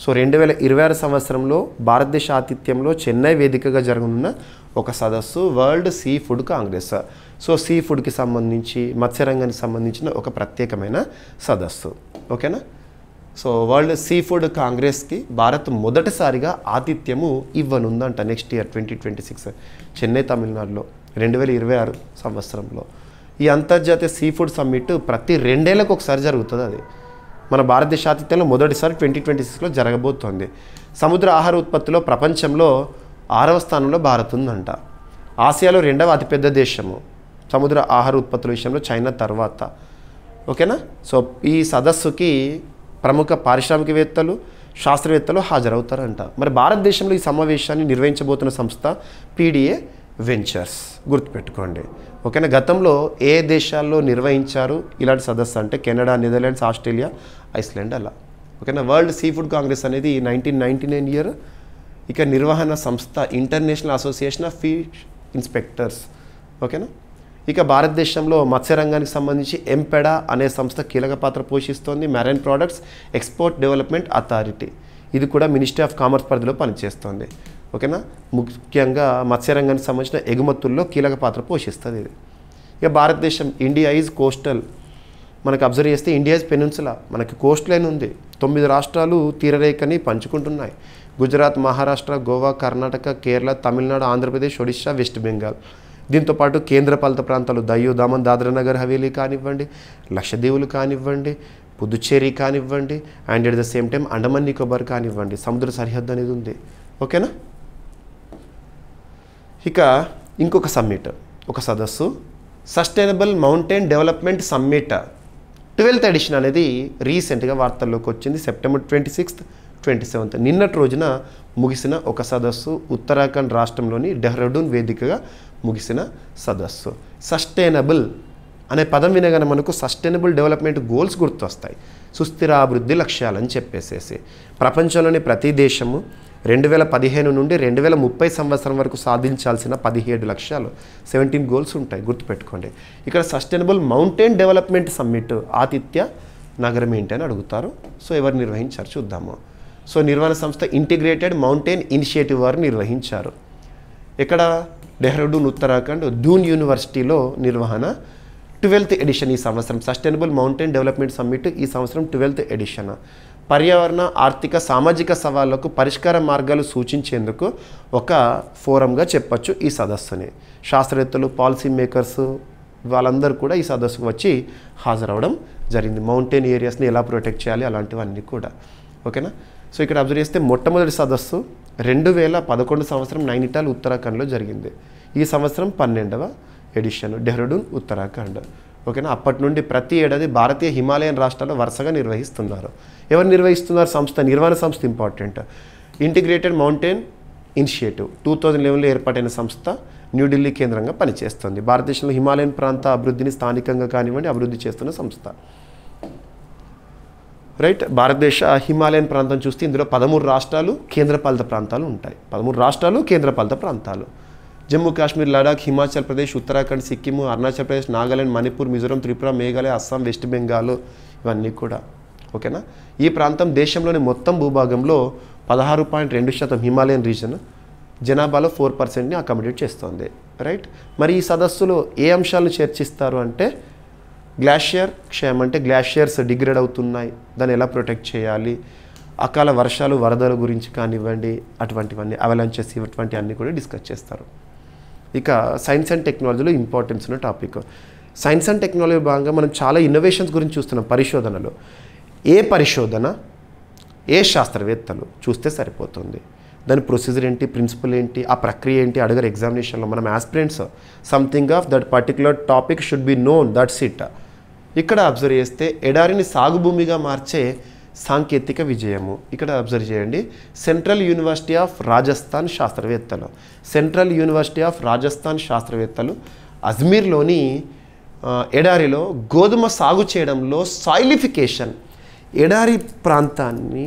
సో 2026 సంవత్సరంలో భారతదేశ ఆతిథ్యంలో చెన్నై వేదికగా జరగనున్న ఒక సదస్సు world sea food congress. So sea ఫుడ్కి సంబంధించి, మత్స్యరంగానికి సంబంధించిన ఒక ప్రత్యేకమైన సదస్సు. ఓకేనా. సో వరల్డ్ సీ ఫుడ్ కాంగ్రెస్కి భారత్ మొదటిసారిగా ఆతిథ్యము ఇవ్వనుందంట నెక్స్ట్ ఇయర్ 2026 చెన్నై తమిళనాడులో 2026 సంవత్సరంలో. ఈ అంతర్జాతీయ సీ ఫుడ్ సమ్మిట్ ప్రతి 2 ఏళ్లకు ఒకసారి జరుగుతుంది. అది మన భారతదేశ ఆతిథ్యంలో మొదటిసారి 2026లో జరగబోతోంది. సముద్ర ఆహార ఉత్పత్తిలో ప్రపంచంలో 6వ స్థానంలో భారత్ ఉందంట. ఆసియాలో 2వ అతిపెద్ద దేశము సముద్ర ఆహార ఉత్పత్తుల విషయంలో చైనా తర్వాత. ఓకేనా. సో ఈ సదస్సుకి ప్రముఖ పారిశ్రామికవేత్తలు, శాస్త్రవేత్తలు హాజరవుతారంట. మరి భారతదేశంలో ఈ సమావేశాన్ని నిర్వహించబోతున్న సంస్థ పీడిఏ వెంచర్స్, గుర్తుపెట్టుకోండి. ఓకేనా. గతంలో ఏ దేశాల్లో నిర్వహించారు ఇలాంటి సదస్సు అంటే కెనడా, నెదర్లాండ్స్, ఆస్ట్రేలియా, ఐస్లాండ్ అలా. ఓకేనా. వరల్డ్ సీ ఫుడ్ కాంగ్రెస్ అనేది 1999 ఇయర్. ఇక నిర్వహణ సంస్థ international association of fish inspectors. ఓకేనా. ఇక భారతదేశంలో మత్స్యరంగానికి సంబంధించి ఎంపెడా అనే సంస్థ కీలక పాత్ర పోషిస్తోంది. Marine products export development authority, ఇది కూడా మినిస్ట్రీ ఆఫ్ కామర్స్ పరిధిలో పనిచేస్తుంది. ఓకేనా. ముఖ్యంగా మత్స్యరంగానికి సంబంధించిన ఎగుమతుల్లో కీలక పాత్ర పోషిస్తుంది ఇది. ఇక భారతదేశం ఇండియా ఈజ్ కోస్టల్. మనకు అబ్జర్వ్ చేస్తే ఇండియా ఈజ్ పెనిన్సులా, మనకి కోస్ట్ లైన్ ఉంది. 9 రాష్ట్రాలు తీరరేఖని పంచుకుంటున్నాయి. గుజరాత్, మహారాష్ట్ర, గోవా, కర్ణాటక, కేరళ, తమిళనాడు, ఆంధ్రప్రదేశ్, ఒడిశా, వెస్ట్ బెంగాల్. దీంతోపాటు కేంద్రపాలిత ప్రాంతాలు దయ్యూ దమన్, దాద్రా నగర్ హవేలీ కానివ్వండి, లక్షద్వీపులు కానివ్వండి, పుదుచ్చేరి కానివ్వండి, and at the same time Andaman Nicobar కానివ్వండి, సముద్ర సరిహద్దు అనేది ఉంది. ఓకేనా. ఇక ఇంకొక సమ్మిట్, ఒక సదస్సు sustainable mountain development summit 12th edition అనేది రీసెంట్గా వార్తల్లోకి వచ్చింది. సెప్టెంబర్ 26th, 27th నిన్నటి రోజున ముగిసిన ఒక సదస్సు. ఉత్తరాఖండ్ రాష్ట్రంలోని డెహ్రాడూన్ వేదికగా ముగిసిన సదస్సు. సస్టైనబుల్ అనే పదం వినగానే మనకు సస్టైనబుల్ డెవలప్మెంట్ గోల్స్ గుర్తొస్తాయి. సుస్థిర అభివృద్ధి లక్ష్యాలని చెప్పేసేసి ప్రపంచంలోని ప్రతి దేశము 2015 నుండి 2030 సంవత్సరం వరకు సాధించాల్సిన 17 లక్ష్యాలు 17 గోల్స్ ఉంటాయి, గుర్తుపెట్టుకోండి. ఇక్కడ సస్టైనబుల్ మౌంటైన్ డెవలప్మెంట్ సమ్మిట్ ఆతిథ్య నగరం ఏంటి అని అడుగుతారు. సో ఎవరు నిర్వహించారు చూద్దాము. సో నిర్వహణ సంస్థ ఇంటిగ్రేటెడ్ మౌంటైన్ ఇనిషియేటివ్ వారు నిర్వహించారు. ఇక్కడ డెహ్రాడూన్, ఉత్తరాఖండ్, దూన్ యూనివర్సిటీలో నిర్వహణ. 12th ఎడిషన్ ఈ సంవత్సరం. సస్టైనబుల్ మౌంటైన్ డెవలప్మెంట్ సమ్మిట్ ఈ సంవత్సరం 12th ఎడిషన్. పర్యావరణ, ఆర్థిక, సామాజిక సవాళ్లకు పరిష్కార మార్గాలు సూచించేందుకు ఒక ఫోరంగా చెప్పచ్చు ఈ సదస్సుని. శాస్త్రవేత్తలు, పాలసీ మేకర్స్ వాళ్ళందరూ కూడా ఈ సదస్సుకు వచ్చి హాజరవడం జరిగింది. మౌంటైన్ ఏరియాస్ని ఎలా ప్రొటెక్ట్ చేయాలి అలాంటివన్నీ కూడా. ఓకేనా. సో ఇక్కడ అబ్జర్వ్ చేస్తే మొట్టమొదటి సదస్సు 2011 సంవత్సరం నైనిటాల్, ఉత్తరాఖండ్లో జరిగింది. ఈ సంవత్సరం 12వ ఎడిషన్ డెహ్రాడూన్, ఉత్తరాఖండ్. ఓకేనా. అప్పటి నుండి ప్రతి ఏడాది భారతీయ హిమాలయన్ రాష్ట్రాల్లో వరుసగా నిర్వహిస్తున్నారు. ఎవరు నిర్వహిస్తున్నారు? సంస్థ, నిర్వహణ సంస్థ ఇంపార్టెంట్. ఇంటిగ్రేటెడ్ మౌంటైన్ ఇనిషియేటివ్ 2011లో ఏర్పాటైన సంస్థ న్యూఢిల్లీ కేంద్రంగా పనిచేస్తుంది. భారతదేశంలో హిమాలయన్ ప్రాంత అభివృద్ధిని స్థానికంగా కానివ్వండి అభివృద్ధి చేస్తున్న సంస్థ. రైట్. భారతదేశ హిమాలయన్ ప్రాంతం చూస్తే ఇందులో 13 రాష్ట్రాలు, కేంద్రపాలిత ప్రాంతాలు ఉంటాయి. 13 రాష్ట్రాలు, కేంద్రపాలిత ప్రాంతాలు. జమ్మూ కాశ్మీర్, లడాక్, హిమాచల్ ప్రదేశ్, ఉత్తరాఖండ్, సిక్కిం, అరుణాచల్ ప్రదేశ్, నాగాలాండ్, మణిపూర్, మిజోరం, త్రిపుర, మేఘాలయ, అస్సాం, వెస్ట్ బెంగాల్ ఇవన్నీ కూడా. ఓకేనా. ఈ ప్రాంతం దేశంలోని మొత్తం భూభాగంలో 16.2% హిమాలయన్ రీజన్, జనాభాలో 4%ని అకామిడేట్ చేస్తుంది. రైట్. మరి ఈ సదస్సులో ఏ అంశాలను చర్చిస్తారు అంటే గ్లాషియర్ క్షయం, అంటే గ్లాషియర్స్ డిగ్రేడ్ అవుతున్నాయి, దాన్ని ఎలా ప్రొటెక్ట్ చేయాలి, అకాల వర్షాలు, వరదల గురించి కానివ్వండి, అటువంటివన్నీ, అవలాంచెస్, ఇటువంటి అన్నీ కూడా డిస్కస్ చేస్తారు. ఇక సైన్స్ అండ్ టెక్నాలజీలో ఇంపార్టెన్స్ ఉన్న టాపిక్. సైన్స్ అండ్ టెక్నాలజీ భాగంగా మనం చాలా ఇన్నోవేషన్స్ గురించి చూస్తున్నాం. పరిశోధనలు, ఏ పరిశోధన, ఏ శాస్త్రవేత్తలు చూస్తే సరిపోతుంది. దాని ప్రొసీజర్ ఏంటి, ప్రిన్సిపల్ ఏంటి, ఆ ప్రక్రియ ఏంటి అడగరు ఎగ్జామినేషన్లో. మనం aspirants something of that particular topic should be known, that's it. ఇక్కడ అబ్జర్వ్ చేస్తే ఎడారిని సాగుభూమిగా మార్చే సాంకేతిక విజయము. ఇక్కడ అబ్జర్వ్ చేయండి. సెంట్రల్ యూనివర్సిటీ ఆఫ్ రాజస్థాన్ శాస్త్రవేత్తలు, సెంట్రల్ యూనివర్సిటీ ఆఫ్ రాజస్థాన్ శాస్త్రవేత్తలు అజ్మీర్లోని ఎడారిలో గోధుమ సాగు చేయడంలో సాయిలిఫికేషన్, ఎడారి ప్రాంతాన్ని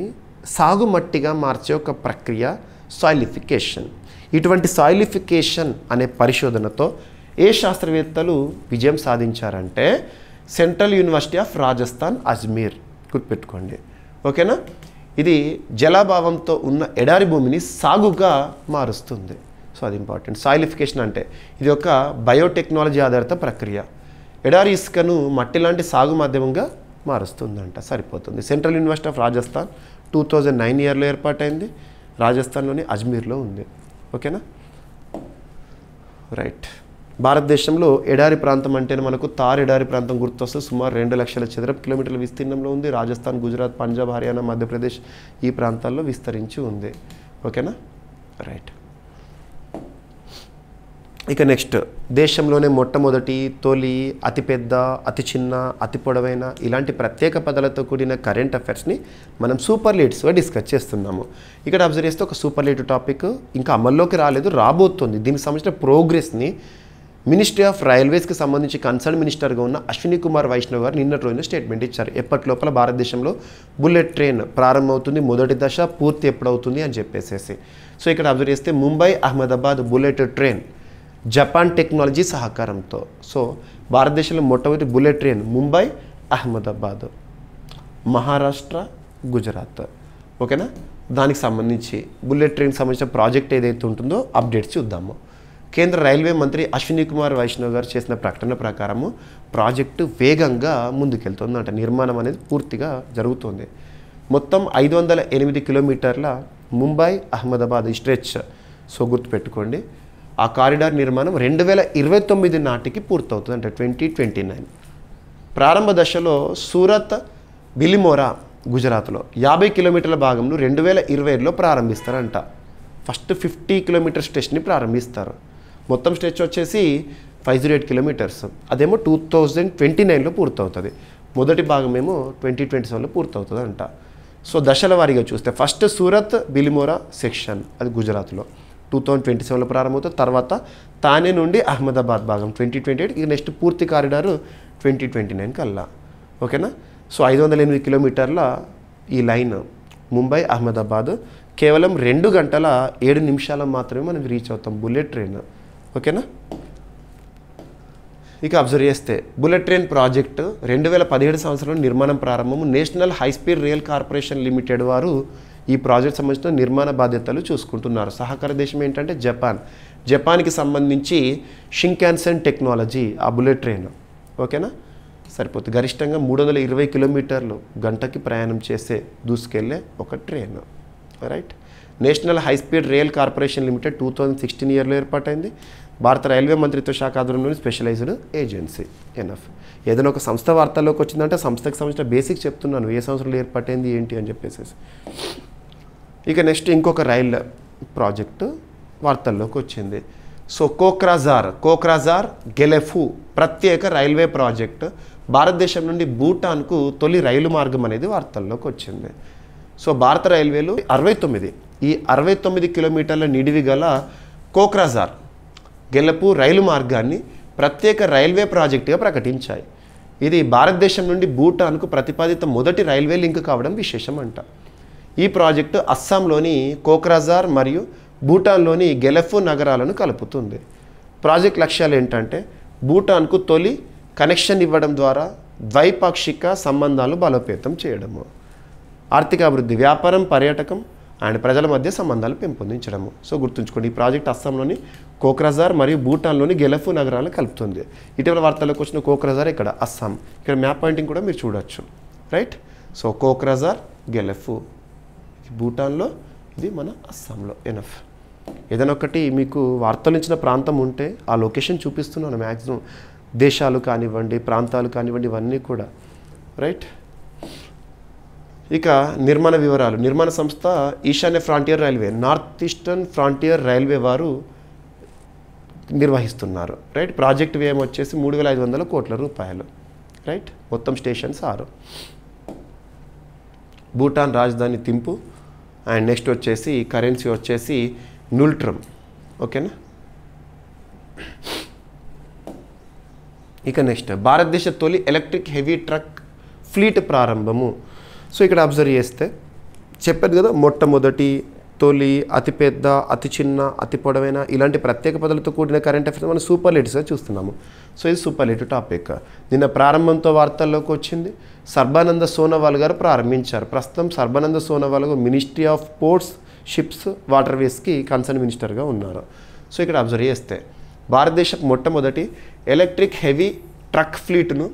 సాగుమట్టిగా మార్చే ఒక ప్రక్రియ సాయిలిఫికేషన్. ఇటువంటి సాయిలిఫికేషన్ అనే పరిశోధనతో ఏ శాస్త్రవేత్తలు విజయం సాధించారంటే central university of Rajasthan, Ajmer, గుర్తుపెట్టుకోండి. ఓకేనా. ఇది జలాభావంతో ఉన్న ఎడారి భూమిని సాగుగా మారుస్తుంది. సో అది ఇంపార్టెంట్. సాయిలిఫికేషన్ అంటే ఇది ఒక బయోటెక్నాలజీ ఆధారిత ప్రక్రియ. ఎడారి ఇసుకను మట్టి లాంటి సాగు మాధ్యమంగా మారుస్తుందంట. సరిపోతుంది. సెంట్రల్ యూనివర్సిటీ ఆఫ్ రాజస్థాన్ 2009 ఇయర్లో ఏర్పాటైంది. రాజస్థాన్లోని అజ్మీర్లో ఉంది. ఓకేనా. రైట్. భారతదేశంలో ఎడారి ప్రాంతం అంటేనే మనకు థార్ ఎడారి ప్రాంతం గుర్తొస్తే సుమారు 2 లక్షల చదరపు కిలోమీటర్ల విస్తీర్ణంలో ఉంది. రాజస్థాన్, గుజరాత్, పంజాబ్, హర్యానా, మధ్యప్రదేశ్ ఈ ప్రాంతాల్లో విస్తరించి ఉంది. ఓకేనా, రైట్. ఇక నెక్స్ట్, దేశంలోనే మొట్టమొదటి, తొలి, అతిపెద్ద, అతి చిన్న, అతి పొడవైన ఇలాంటి ప్రత్యేక పదాలతో కూడిన కరెంట్ అఫైర్స్ని మనం సూపర్లేటివ్స్గా డిస్కస్ చేస్తున్నాము. ఇక్కడ అబ్జర్వ్ చేస్తే ఒక సూపర్లేటివ్ టాపిక్ ఇంకా అమల్లోకి రాలేదు, రాబోతుంది. దీనికి సంబంధించిన ప్రోగ్రెస్ని మినిస్ట్రీ ఆఫ్ రైల్వేస్కి సంబంధించి కన్సర్న్ మినిస్టర్గా ఉన్న అశ్విని కుమార్ వైష్ణవ్ గారు నిన్నటి రోజున స్టేట్మెంట్ ఇచ్చారు. ఎప్పటి లోపల భారతదేశంలో బుల్లెట్ ట్రైన్ ప్రారంభమవుతుంది, మొదటి దశ పూర్తి ఎప్పుడవుతుంది అని చెప్పేసేసి. సో ఇక్కడ అబ్జర్వ్ చేస్తే Mumbai Ahmedabad bullet train Japan technology సహకారంతో. సో భారతదేశంలో మొట్టమొదటి బుల్లెట్ ట్రైన్ ముంబై అహ్మదాబాద్, మహారాష్ట్ర, గుజరాత్. ఓకేనా, దానికి సంబంధించి బుల్లెట్ ట్రైన్కి సంబంధించిన ప్రాజెక్ట్ ఏదైతే ఉంటుందో అప్డేట్స్ చూద్దాము. కేంద్ర రైల్వే మంత్రి అశ్విని కుమార్ వైష్ణవ్ గారు చేసిన ప్రకటన ప్రకారము ప్రాజెక్టు వేగంగా ముందుకెళ్తుందంట. నిర్మాణం అనేది పూర్తిగా జరుగుతుంది. మొత్తం 508 కిలోమీటర్ల ముంబై అహ్మదాబాద్ స్ట్రెచ్. సో గుర్తుపెట్టుకోండి, ఆ కారిడార్ నిర్మాణం 2029 నాటికి పూర్తవుతుంది, అంటే 2029. ప్రారంభ దశలో సూరత్, బిలిమోరా గుజరాత్లో 50 కిలోమీటర్ల భాగంలో 2020లో ప్రారంభిస్తారంట. ఫస్ట్ 50 కిలోమీటర్ స్ట్రెచ్ని ప్రారంభిస్తారు. మొత్తం స్ట్రెచ్ వచ్చేసి 508 కిలోమీటర్స్. అదేమో 2029లో పూర్తవుతుంది. మొదటి భాగం ఏమో 2027లో పూర్తవుతుంది అంట. సో దశల వారీగా చూస్తే ఫస్ట్ సూరత్ బిలిమోరా సెక్షన్, అది గుజరాత్లో 2027లో ప్రారంభమవుతుంది. తర్వాత తానే నుండి అహ్మదాబాద్ భాగం 2028, ఇక నెక్స్ట్ పూర్తి కారిడారు 2029 కల్లా. ఓకేనా, సో 508 కిలోమీటర్ల ఈ లైన్ ముంబై అహ్మదాబాద్ కేవలం 2 గంటల 7 నిమిషాల మాత్రమే మనం రీచ్ అవుతాం బుల్లెట్ ట్రైన్. ఓకేనా, ఇక అబ్జర్వ్ చేస్తే బుల్లెట్ ట్రైన్ ప్రాజెక్టు 2017 సంవత్సరంలో నిర్మాణం ప్రారంభము. National high speed rail corporation limited వారు ఈ ప్రాజెక్ట్ సంబంధించిన నిర్మాణ బాధ్యతలు చూసుకుంటున్నారు. సహకార దేశం ఏంటంటే జపాన్. జపాన్కి సంబంధించి షింకాన్సెన్ టెక్నాలజీ ఆ బుల్లెట్ ట్రైన్. ఓకేనా, సరిపోతుంది. గరిష్టంగా 320 కిలోమీటర్లు గంటకి ప్రయాణం చేసే దూసుకెళ్ళే ఒక train. Right. National high speed rail corporation limited 2016 ఇయర్లో ఏర్పాటైంది. భారత రైల్వే మంత్రిత్వ శాఖ ఆధ్వర్యంలోని స్పెషలైజ్డ్ ఏజెన్సీ. ఎన్ఎఫ్. ఏదైనా ఒక సంస్థ వార్తల్లోకి వచ్చిందంటే సంస్థకు సంబంధించిన బేసిక్ చెప్తున్నాను, ఏ సంవత్సరంలో ఏర్పాటైంది ఏంటి అని చెప్పేసి. ఇక నెక్స్ట్ ఇంకొక రైల్ ప్రాజెక్టు వార్తల్లోకి వచ్చింది. సో కోక్రాజార్ గెలెఫు ప్రత్యేక రైల్వే ప్రాజెక్టు భారతదేశం నుండి భూటాన్కు తొలి రైలు మార్గం అనేది వార్తల్లోకి వచ్చింది. సో భారత రైల్వేలు 69 కిలోమీటర్ల నిడివి గల కోక్రాజార్ గెలపు రైలు మార్గాన్ని ప్రత్యేక రైల్వే ప్రాజెక్టుగా ప్రకటించాయి. ఇది భారతదేశం నుండి భూటాన్కు ప్రతిపాదిత మొదటి రైల్వే లింక్ కావడం విశేషం అంట. ఈ ప్రాజెక్టు అస్సాంలోని కోక్రాజార్ మరియు భూటాన్లోని గెలెఫు నగరాలను కలుపుతుంది. ప్రాజెక్ట్ లక్ష్యాలు ఏంటంటే భూటాన్కు తొలి కనెక్షన్ ఇవ్వడం ద్వారా ద్వైపాక్షిక సంబంధాలు బలోపేతం చేయడము, ఆర్థిక అభివృద్ధి, వ్యాపారం, పర్యాటకం అండ్ ప్రజల మధ్య సంబంధాలు పెంపొందించడము. సో గుర్తుంచుకోండి, ఈ ప్రాజెక్ట్ అస్సాంలోని కోక్రాజార్ మరియు భూటాన్లోని గెలెఫు నగరాలను కలుపుతుంది. ఇటీవల వార్తల్లోకి వచ్చిన కోక్రాజార్ ఇక్కడ అస్సాం. ఇక్కడ మ్యాప్ పాయింటింగ్ కూడా మీరు చూడొచ్చు. రైట్. సో కోక్రాజార్ గెలెఫు భూటాన్లో, ఇది మన అస్సాంలో. ఎనఫ్. ఏదైనా ఒకటి మీకు వార్తలు ఇచ్చిన ప్రాంతం ఉంటే ఆ లొకేషన్ చూపిస్తున్నాను. మ్యాక్సిమం దేశాలు కానివ్వండి, ప్రాంతాలు కానివ్వండి, ఇవన్నీ కూడా. రైట్. ఇక నిర్మాణ వివరాలు. నిర్మాణ సంస్థ ఈశాన్య frontier railway, north eastern frontier railway వారు నిర్వహిస్తున్నారు. రైట్. ప్రాజెక్ట్ వ్యయం వచ్చేసి 3,500 కోట్ల రూపాయలు. రైట్. మొత్తం స్టేషన్స్ 6. భూటాన్ రాజధాని థింపు అండ్ నెక్స్ట్ వచ్చేసి కరెన్సీ వచ్చేసి నుల్ట్రమ్. ఓకేనా. ఇక నెక్స్ట్ భారతదేశ తొలి ఎలక్ట్రిక్ హెవీ ట్రక్ ఫ్లీట్ ప్రారంభము. సో ఇక్కడ అబ్జర్వ్ చేస్తే చెప్పాను కదా, మొట్టమొదటి, తొలి, అతిపెద్ద, అతి చిన్న, అతి పొడవైన ఇలాంటి ప్రత్యేక పదాలతో కూడిన కరెంట్ అఫైర్స్ మనం సూపర్లేటివ్స్గా చూస్తున్నాము. సో ఇది సూపర్లేటివ్ టాపిక్. నిన్న ప్రారంభంతో వార్తల్లోకి వచ్చింది. సర్బానంద సోనోవాల్ గారు ప్రారంభించారు. ప్రస్తుతం సర్బానంద సోనోవాల్ గారు మినిస్ట్రీ ఆఫ్ పోర్ట్స్, షిప్స్, వాటర్వేస్కి కన్సర్న్ మినిస్టర్గా ఉన్నారు. సో ఇక్కడ అబ్జర్వ్ చేస్తే భారతదేశం మొట్టమొదటి ఎలక్ట్రిక్ హెవీ ట్రక్ ఫ్లీట్ను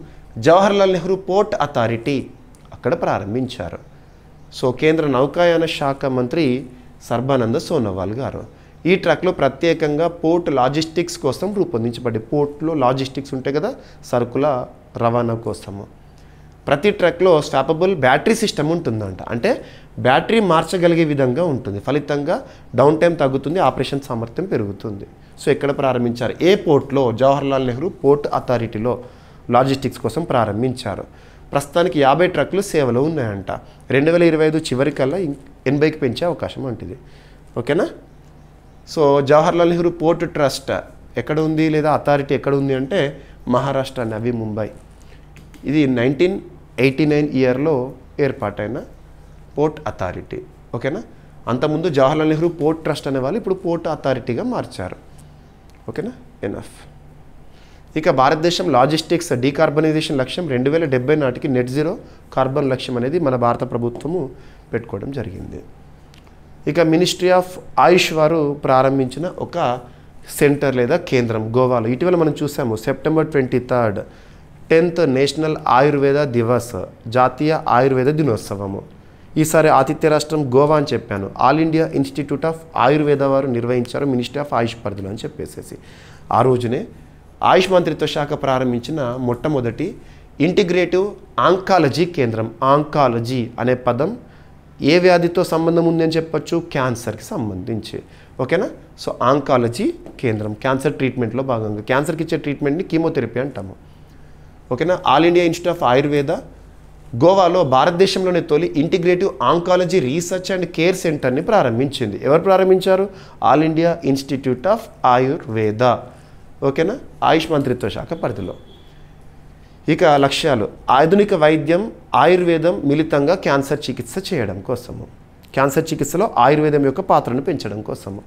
జవహర్లాల్ నెహ్రూ పోర్ట్ అథారిటీ అక్కడ ప్రారంభించారు. సో కేంద్ర నౌకాయాన శాఖ మంత్రి సర్బానంద సోనోవాల్ గారు. ఈ ట్రక్లో ప్రత్యేకంగా పోర్ట్ లాజిస్టిక్స్ కోసం రూపొందించబడి, పోర్ట్లో లాజిస్టిక్స్ ఉంటాయి కదా, సరుకుల రవాణా కోసము. ప్రతి ట్రక్లో స్వాపబుల్ బ్యాటరీ సిస్టమ్ ఉంటుందంట. అంటే బ్యాటరీ మార్చగలిగే విధంగా ఉంటుంది. ఫలితంగా డౌన్ టైం తగ్గుతుంది, ఆపరేషన్ సామర్థ్యం పెరుగుతుంది. సో ఎక్కడ ప్రారంభించారు? ఏ పోర్ట్లో? జవహర్లాల్ నెహ్రూ పోర్ట్ అథారిటీలో లాజిస్టిక్స్ కోసం ప్రారంభించారు. ప్రస్తుతానికి 50 ట్రక్లు సేవలో ఉన్నాయంట. 2025 చివరికల్లా 80కి పెంచే అవకాశం ఉంటుంది. ఓకేనా? So Jawaharlal Nehru port trust ఎక్కడ ఉంది లేదా అథారిటీ ఎక్కడ ఉంది అంటే మహారాష్ట్ర, నవీ ముంబై. ఇది 1989 ఇయర్లో ఏర్పాటైన పోర్ట్ అథారిటీ. ఓకేనా? అంతకుముందు జవహర్లాల్ నెహ్రూ పోర్ట్ ట్రస్ట్ అనేవాళ్ళు ఇప్పుడు పోర్ట్ అథారిటీగా మార్చారు. ఓకేనా? ఎనఫ్. ఇక భారతదేశం లాజిస్టిక్స్ డీకార్బనైజేషన్ లక్ష్యం 2070 నాటికి నెట్ జీరో కార్బన్ లక్ష్యం అనేది మన భారత ప్రభుత్వము పెట్టుకోవడం జరిగింది. ఇక మినిస్ట్రీ ఆఫ్ ఆయుష్ వారు ప్రారంభించిన ఒక సెంటర్ లేదా కేంద్రం గోవాలో. ఇటీవల మనం చూసాము September 23 10th national Ayurveda Divas, జాతీయ ఆయుర్వేద దినోత్సవము. ఈసారి ఆతిథ్య రాష్ట్రం గోవా అని చెప్పాను. All India institute of Ayurveda వారు నిర్వహించారు మినిస్ట్రీ ఆఫ్ ఆయుష్ పరిధిలో అని చెప్పేసి. ఆ రోజునే ఆయుష్ మంత్రిత్వ శాఖ ప్రారంభించిన మొట్టమొదటి ఇంటిగ్రేటివ్ ఆంకాలజీ కేంద్రం. ఆంకాలజీ అనే పదం ఏ వ్యాధితో సంబంధం ఉంది అని చెప్పొచ్చు? క్యాన్సర్కి సంబంధించి. ఓకేనా? సో ఆంకాలజీ కేంద్రం క్యాన్సర్ ట్రీట్మెంట్లో భాగంగా, క్యాన్సర్కి ఇచ్చే ట్రీట్మెంట్ని కీమోథెరపీ అంటాము. ఓకేనా? All India institute of Ayurveda గోవాలో భారతదేశంలోనే తొలి integrative oncology research and care సెంటర్ని ప్రారంభించింది. ఎవరు ప్రారంభించారు? All India institute of Ayurveda. ఓకేనా? ఆయుష్ మంత్రిత్వ శాఖ పరిధిలో. ఇక లక్ష్యాలు: ఆధునిక వైద్యం, ఆయుర్వేదం మిళితంగా క్యాన్సర్ చికిత్స చేయడం కోసము, క్యాన్సర్ చికిత్సలో ఆయుర్వేదం యొక్క పాత్రను పెంచడం కోసము.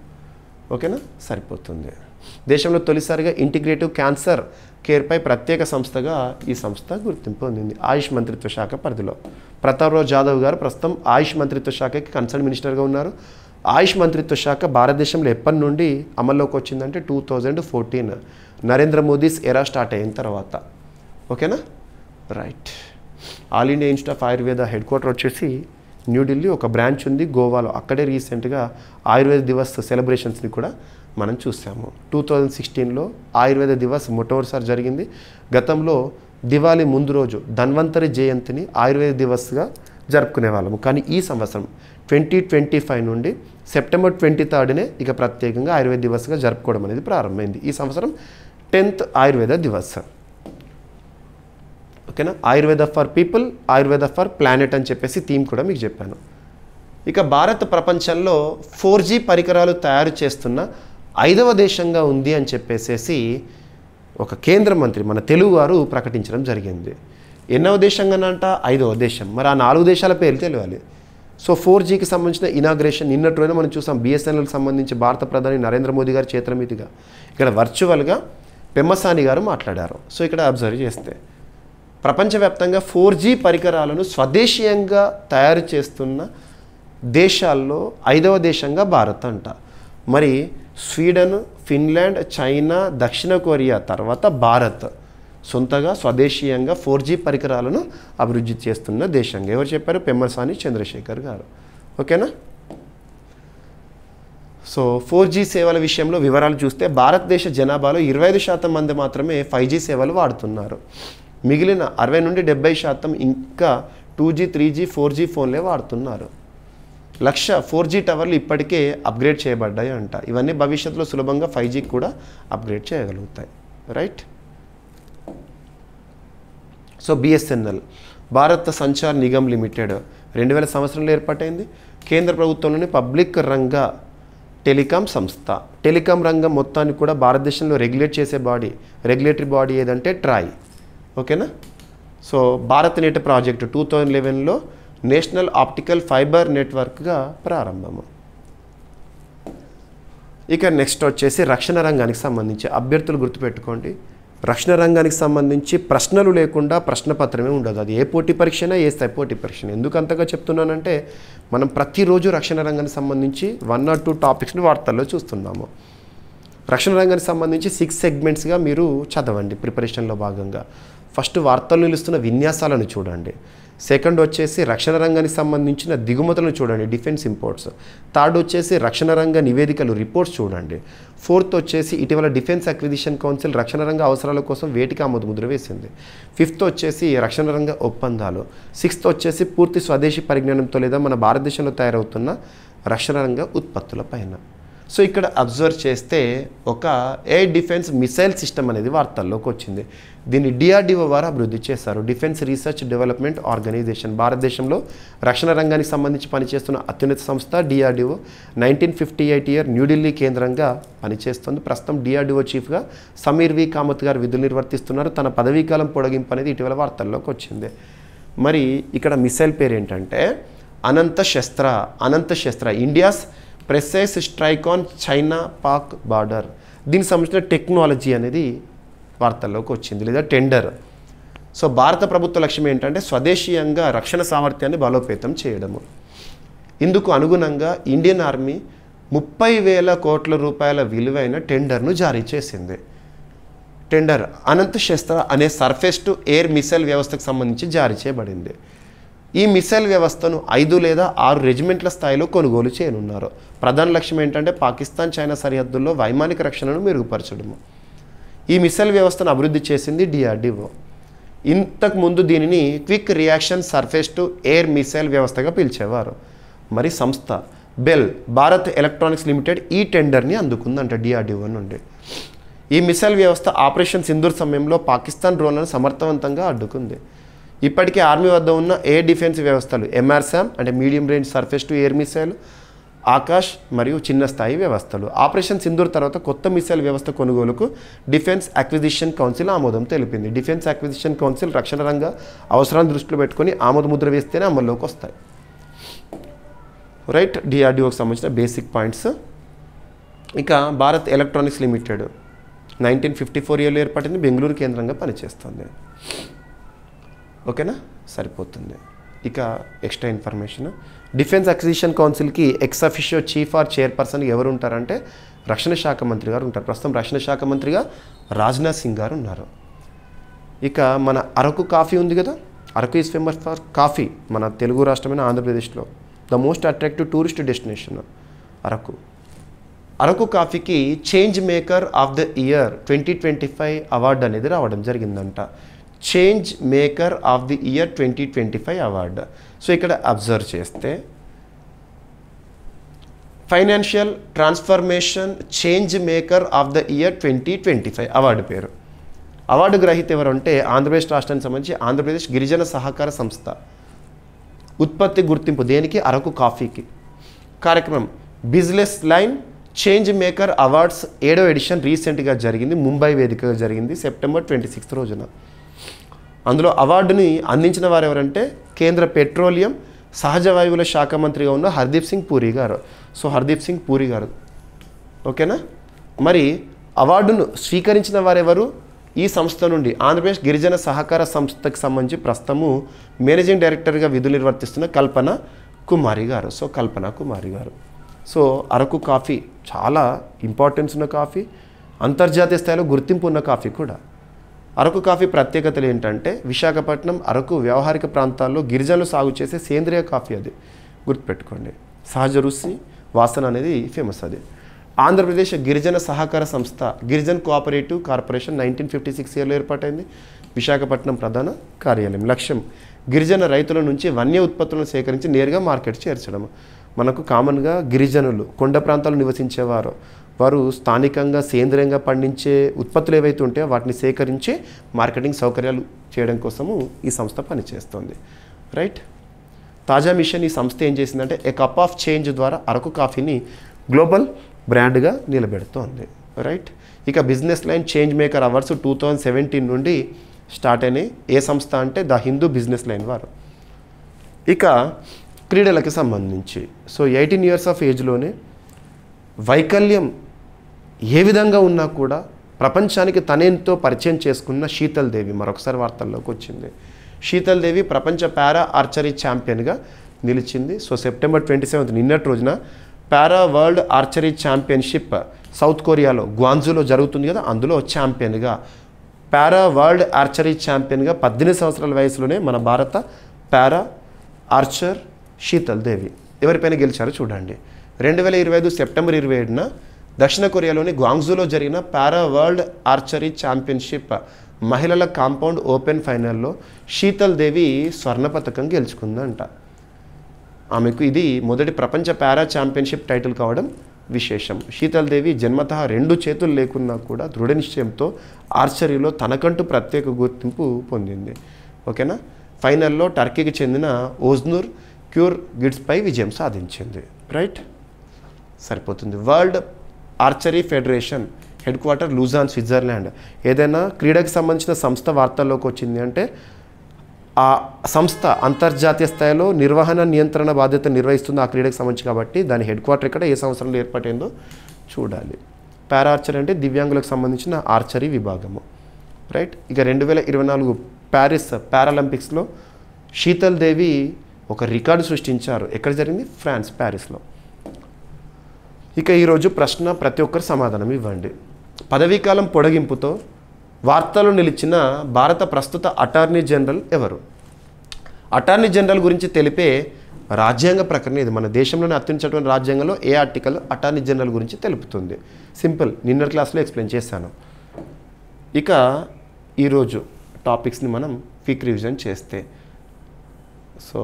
ఓకేనా? సరిపోతుంది. దేశంలో తొలిసారిగా ఇంటిగ్రేటివ్ క్యాన్సర్ కేర్పై ప్రత్యేక సంస్థగా ఈ సంస్థ గుర్తింపు పొందింది ఆయుష్ మంత్రిత్వ శాఖ పరిధిలో. ప్రతాప్రావు జాదవ్ గారు ప్రస్తుతం ఆయుష్ మంత్రిత్వ శాఖకి కన్సర్న్ మినిస్టర్గా ఉన్నారు. ఆయుష్ మంత్రిత్వ శాఖ భారతదేశంలో ఎప్పటి నుండి అమల్లోకి వచ్చిందంటే 2014 నరేంద్ర మోదీస్ ఎరా స్టార్ట్ అయిన తర్వాత. ఓకేనా? Right. All India institute of Ayurveda head quarter వచ్చేసి న్యూఢిల్లీ, ఒక బ్రాంచ్ ఉంది గోవాలో. అక్కడే రీసెంట్గా ఆయుర్వేద దివస్ సెలబ్రేషన్స్ని కూడా మనం చూసాము. 2016లో ఆయుర్వేద దివస్ మొట్టమొదటిసారి జరిగింది. గతంలో దివాళీ ముందు రోజు ధన్వంతరి జయంతిని ఆయుర్వేద దివస్గా జరుపుకునే వాళ్ళము. కానీ ఈ సంవత్సరం 2025 నుండి సెప్టెంబర్ 23నే ఇక ప్రత్యేకంగా ఆయుర్వేద దివస్గా జరుపుకోవడం అనేది ప్రారంభమైంది. ఈ సంవత్సరం 10th ఆయుర్వేద దివస్. ఓకేనా? Ayurveda for people, Ayurveda for planet అని చెప్పేసి థీమ్ కూడా మీకు చెప్పాను. ఇక భారత్ ప్రపంచంలో 4G పరికరాలు తయారు చేస్తున్న 5వ దేశంగా ఉంది అని చెప్పేసి ఒక కేంద్ర మంత్రి మన తెలుగు వారు ప్రకటించడం జరిగింది. ఎన్నవ దేశంగానంట? 5వ దేశం. మరి ఆ 4 దేశాల పేర్లు తెలియాలి. సో 4Gకి సంబంధించిన ఇనాగ్రేషన్ నిన్నటి రోజున మనం చూసాం. BSNLకి సంబంధించి భారత ప్రధాని నరేంద్ర మోదీ గారి చేతుల మీదుగా ఇక్కడ వర్చువల్గా పెమ్మసాని గారు మాట్లాడారు. సో ఇక్కడ అబ్జర్వ్ చేస్తే ప్రపంచవ్యాప్తంగా 4G పరికరాలను స్వదేశీయంగా తయారు చేస్తున్న దేశాల్లో 5వ దేశంగా భారత్ అంట. మరి స్వీడన్, ఫిన్లాండ్, చైనా, దక్షిణ కొరియా తర్వాత భారత్ సొంతగా స్వదేశీయంగా 4G పరికరాలను అభివృద్ధి చేస్తున్న దేశంగా. ఎవరు చెప్పారు? పెమ్మసాని చంద్రశేఖర్ గారు. ఓకేనా? సో 4G సేవల విషయంలో వివరాలు చూస్తే భారతదేశ జనాభాలో 25% మంది మాత్రమే 5G సేవలు వాడుతున్నారు. మిగిలిన 60 నుండి 70% ఇంకా 2G, 3G, 4G ఫోన్లే వాడుతున్నారు. 1,00,000 4G టవర్లు ఇప్పటికే అప్గ్రేడ్ చేయబడ్డాయి అంట. ఇవన్నీ భవిష్యత్తులో సులభంగా 5Gకి కూడా అప్గ్రేడ్ చేయగలుగుతాయి. Right. So BSNL Bharat Sanchar Nigam limited 2000 సంవత్సరంలో ఏర్పాటైంది. కేంద్ర ప్రభుత్వంలోని పబ్లిక్ రంగ టెలికాం సంస్థ. టెలికాం రంగం మొత్తాన్ని కూడా భారతదేశంలో రెగ్యులేట్ చేసే రెగ్యులేటరీ బాడీ ఏదంటే ట్రాయ్. ఓకేనా? సో భారత్ నెట్ ప్రాజెక్టు 2011లో నేషనల్ ఆప్టికల్ ఫైబర్ నెట్వర్క్గా ప్రారంభము. ఇక నెక్స్ట్ వచ్చేసి రక్షణ రంగానికి సంబంధించి అభ్యర్థులు గుర్తుపెట్టుకోండి. రక్షణ రంగానికి సంబంధించి ప్రశ్నలు లేకుండా ప్రశ్నపత్రమే ఉండదు. అది ఏ పోటీ పరీక్షనా, ఏ స్థాయి పోటీ పరీక్షనా. ఎందుకు అంతగా చెప్తున్నానంటే మనం ప్రతిరోజు రక్షణ రంగానికి సంబంధించి 1 or 2 టాపిక్స్ని వార్తల్లో చూస్తున్నాము. రక్షణ రంగానికి సంబంధించి 6 సెగ్మెంట్స్గా మీరు చదవండి ప్రిపరేషన్లో భాగంగా. ఫస్ట్ వార్తలు నిలుస్తున్న విన్యాసాలను చూడండి. సెకండ్ వచ్చేసి రక్షణ రంగానికి సంబంధించిన దిగుమతులను చూడండి, డిఫెన్స్ ఇంపోర్ట్స్. థర్డ్ వచ్చేసి రక్షణ రంగ నివేదికలు, రిపోర్ట్స్ చూడండి. ఫోర్త్ వచ్చేసి ఇటీవల డిఫెన్స్ అక్విజిషన్ కౌన్సిల్ రక్షణ రంగ అవసరాల కోసం వేటికి ఆమోద ముద్ర వేసింది. ఫిఫ్త్ వచ్చేసి రక్షణ రంగ ఒప్పందాలు. సిక్స్త్ వచ్చేసి పూర్తి స్వదేశీ పరిజ్ఞానంతో లేదా మన భారతదేశంలో తయారవుతున్న రక్షణ రంగ ఉత్పత్తుల పైన. సో ఇక్కడ అబ్జర్వ్ చేస్తే ఒక ఎయిర్ డిఫెన్స్ మిసైల్ సిస్టమ్ అనేది వార్తల్లోకి వచ్చింది. దీన్ని DRDO వారు అభివృద్ధి చేశారు, డిఫెన్స్ రీసెర్చ్ డెవలప్మెంట్ ఆర్గనైజేషన్. భారతదేశంలో రక్షణ రంగానికి సంబంధించి పనిచేస్తున్న అత్యున్నత సంస్థ DRDO. 1958 ఇయర్ న్యూఢిల్లీ కేంద్రంగా పనిచేస్తుంది. ప్రస్తుతం DRDO చీఫ్గా సమీర్ వి కామత్ గారు విధులు నిర్వర్తిస్తున్నారు. తన పదవీకాలం పొడిగింపు అనేది ఇటీవల వార్తల్లోకి వచ్చింది. మరి ఇక్కడ మిసైల్ పేరు ఏంటంటే అనంత శస్త్ర, India's ప్రెసైజ్ strike on China Pak border. దీనికి సంబంధించిన టెక్నాలజీ అనేది వార్తల్లోకి వచ్చింది, లేదా టెండర్. సో భారత ప్రభుత్వ లక్ష్యం ఏంటంటే స్వదేశీయంగా రక్షణ సామర్థ్యాన్ని బలోపేతం చేయడము. ఇందుకు అనుగుణంగా ఇండియన్ ఆర్మీ 30,000 కోట్ల రూపాయల విలువైన టెండర్ను జారీ చేసింది. టెండర్ అనంత శస్త్ర అనే సర్ఫేస్ టు ఎయిర్ మిసైల్ వ్యవస్థకు సంబంధించి జారీ చేయబడింది. ఈ మిసైల్ వ్యవస్థను 5 లేదా 6 రెజిమెంట్ల స్థాయిలో కొనుగోలు చేయనున్నారు. ప్రధాన లక్ష్యం ఏంటంటే పాకిస్తాన్ చైనా సరిహద్దుల్లో వైమానిక రక్షణను మెరుగుపరచడము. ఈ మిసైల్ వ్యవస్థను అభివృద్ధి చేసింది DRDO. ఇంతకుముందు దీనిని quick reaction surface to air missile వ్యవస్థగా పిలిచేవారు. మరి సంస్థ బెల్ భారత్ ఎలక్ట్రానిక్స్ లిమిటెడ్ ఈ టెండర్ని అందుకుందంట DRDO నుండి. ఈ మిసైల్ వ్యవస్థ ఆపరేషన్ సింధూర్ సమయంలో పాకిస్తాన్ డ్రోన్లను సమర్థవంతంగా అడ్డుకుంది. ఇప్పటికే ఆర్మీ వద్ద ఉన్న ఎయిర్ డిఫెన్స్ వ్యవస్థలు MRSAM అంటే medium range surface to air missile, Akash మరియు చిన్న స్థాయి వ్యవస్థలు. ఆపరేషన్ సింధూర్ తర్వాత కొత్త మిసైల్ వ్యవస్థ కొనుగోలుకు డిఫెన్స్ అక్విజిషన్ కౌన్సిల్ ఆమోదం తెలిపింది. డిఫెన్స్ అక్విజిషన్ కౌన్సిల్ రక్షణ రంగ అవసరాన్ని దృష్టిలో పెట్టుకొని ఆమోద ముద్ర వేస్తేనే అమల్లోకి వస్తాయి. రైట్, DRDOకి సంబంధించిన బేసిక్ పాయింట్స్. ఇక భారత్ ఎలక్ట్రానిక్స్ లిమిటెడ్ 1954 ఇయర్లో ఏర్పడింది, బెంగళూరు కేంద్రంగా పనిచేస్తుంది. ఓకేనా, సరిపోతుంది. ఇక ఎక్స్ట్రా ఇన్ఫర్మేషన్, డిఫెన్స్ అక్విజిషన్ కౌన్సిల్కి ex officio chief or chairperson ఎవరు ఉంటారంటే రక్షణ శాఖ మంత్రి గారు ఉంటారు. ప్రస్తుతం రక్షణ శాఖ మంత్రిగా రాజ్నాథ్ సింగ్ గారు ఉన్నారు. ఇక మన అరకు కాఫీ ఉంది కదా, Araku is famous for coffee. మన తెలుగు రాష్ట్రమైన ఆంధ్రప్రదేశ్లో the most attractive tourist destination Araku. Araku కాఫీకి change maker of the year 2025 award అనేది రావడం జరిగిందంట. Change maker of the year 2025 award. So ఇక్కడ అబ్జర్వ్ చేస్తే financial transformation change maker of the year 2025 award పేరు. అవార్డు గ్రహీత ఎవరు అంటే ఆంధ్రప్రదేశ్ రాష్ట్రానికి సంబంధించి ఆంధ్రప్రదేశ్ గిరిజన సహకార సంస్థ. ఉత్పత్తి గుర్తింపు దేనికి? అరకు కాఫీకి. కార్యక్రమం business line change maker awards 7వ ఎడిషన్ రీసెంట్గా జరిగింది, ముంబై వేదికగా జరిగింది సెప్టెంబర్ 26 రోజున. అందులో అవార్డుని అందించిన వారు ఎవరంటే కేంద్ర పెట్రోలియం సహజ వాయువుల శాఖ మంత్రిగా ఉన్న హర్దీప్ సింగ్ పూరి గారు. సో హర్దీప్ సింగ్ పూరి గారు, ఓకేనా. మరి అవార్డును స్వీకరించిన వారెవరు? ఈ సంస్థ నుండి ఆంధ్రప్రదేశ్ గిరిజన సహకార సంస్థకు సంబంధించి ప్రస్తుతము మేనేజింగ్ డైరెక్టర్గా విధులు నిర్వర్తిస్తున్న కల్పన కుమారి గారు. సో కల్పన కుమారి గారు. సో అరకు కాఫీ చాలా ఇంపార్టెన్స్ ఉన్న కాఫీ, అంతర్జాతీయ స్థాయిలో గుర్తింపు ఉన్న కాఫీ కూడా. అరకు కాఫీ ప్రత్యేకతలు ఏంటంటే విశాఖపట్నం, అరకు వ్యవహారిక ప్రాంతాల్లో గిరిజనులు సాగు చేసే సేంద్రియ కాఫీ, అది గుర్తుపెట్టుకోండి. సహజ రుచి వాసన అనేది ఫేమస్. అది ఆంధ్రప్రదేశ్ గిరిజన సహకార సంస్థ గిరిజన్ కోఆపరేటివ్ కార్పొరేషన్ 1956 ఇయర్లో ఏర్పాటైంది. విశాఖపట్నం ప్రధాన కార్యాలయం. లక్ష్యం గిరిజన రైతుల నుంచి వన్య ఉత్పత్తులను సేకరించి నేరుగా మార్కెట్ చేర్చడం. మనకు కామన్గా గిరిజనులు కొండ ప్రాంతాల్లో నివసించేవారు, వారు స్థానికంగా సేంద్రియంగా పండించే ఉత్పత్తులు ఏవైతే ఉంటాయో వాటిని సేకరించి మార్కెటింగ్ సౌకర్యాలు చేయడం కోసము ఈ సంస్థ పనిచేస్తుంది. రైట్, తాజా మిషన్ ఈ సంస్థ ఏం చేసిందంటే ఏ కప్ ఆఫ్ చేంజ్ ద్వారా అరకు కాఫీని గ్లోబల్ బ్రాండ్గా నిలబెడుతోంది. రైట్, ఇక business line change maker awards 2017 నుండి స్టార్ట్ అయినాయి. ఏ సంస్థ అంటే ద హిందూ బిజినెస్ లైన్ వారు. ఇక క్రీడలకి సంబంధించి సో 18 ఇయర్స్ ఆఫ్ ఏజ్లోనే వైకల్యం ఏ విధంగా ఉన్నా కూడా ప్రపంచానికి తనేంతో పరిచయం చేసుకున్న శీతల్ దేవి మరొకసారి వార్తల్లోకి వచ్చింది. శీతల్ దేవి ప్రపంచ పారా ఆర్చరీ ఛాంపియన్గా నిలిచింది. సో సెప్టెంబర్ 27 నిన్నటి రోజున పారా వరల్డ్ ఆర్చరీ ఛాంపియన్షిప్ సౌత్ కొరియాలో గ్వాంజూలో జరుగుతుంది కదా, అందులో ఛాంపియన్గా పారా వరల్డ్ ఆర్చరీ ఛాంపియన్గా 18 సంవత్సరాల వయసులోనే మన భారత పారా ఆర్చర్ శీతల్ దేవి ఎవరిపైన గెలిచారో చూడండి. 2025 సెప్టెంబర్ 27న దక్షిణ కొరియాలోని గ్వాంగ్జూలో జరిగిన పారా వరల్డ్ ఆర్చరీ ఛాంపియన్షిప్ మహిళల కాంపౌండ్ ఓపెన్ ఫైనల్లో శీతల్ దేవి స్వర్ణ పతకం గెలుచుకుందంట. ఆమెకు ఇది మొదటి ప్రపంచ పారా ఛాంపియన్షిప్ టైటిల్ కావడం విశేషం. శీతల్ దేవి జన్మతః 2 చేతులు లేకున్నా కూడా దృఢ నిశ్చయంతో ఆర్చరీలో తనకంటూ ప్రత్యేక గుర్తింపు పొందింది. ఓకేనా. ఫైనల్లో టర్కీకి చెందిన ఓజ్నూర్ క్యూర్ గిడ్స్పై విజయం సాధించింది. రైట్, సరిపోతుంది. World archery federation headquarter Lausanne, Switzerland. ఏదైనా క్రీడకి సంబంధించిన సంస్థ వార్తల్లోకి వచ్చింది అంటే ఆ సంస్థ అంతర్జాతీయ స్థాయిలో నిర్వహణ నియంత్రణ బాధ్యత నిర్వహిస్తుంది ఆ క్రీడకు సంబంధించి, కాబట్టి దాని హెడ్ క్వార్టర్ ఇక్కడ ఏ సంవత్సరంలో ఏర్పాటైందో చూడాలి. పారా ఆర్చరీ అంటే దివ్యాంగులకు సంబంధించిన ఆర్చరీ విభాగము. రైట్. ఇక 2024 ప్యారిస్ పారాలింపిక్స్లో శీతల్ దేవి ఒక రికార్డు సృష్టించారు. ఎక్కడ జరిగింది? ఫ్రాన్స్, ప్యారిస్లో. ఇక ఈరోజు ప్రశ్న ప్రతి ఒక్కరు సమాధానం ఇవ్వండి. పదవీకాలం పొడిగింపుతో వార్తలు నిలిచిన భారత ప్రస్తుత అటార్నీ జనరల్ ఎవరు? అటార్నీ జనరల్ గురించి తెలిపే రాజ్యాంగ ప్రకటన ఇది. మన దేశంలోనే అత్యున్నతమైన రాజ్యాంగంలో ఏ ఆర్టికల్ అటార్నీ జనరల్ గురించి తెలుపుతుంది? సింపుల్, నిన్న క్లాస్లో ఎక్స్ప్లెయిన్ చేశాను. ఇక ఈరోజు టాపిక్స్ని మనం క్విక్ రివిజన్ చేస్తే, సో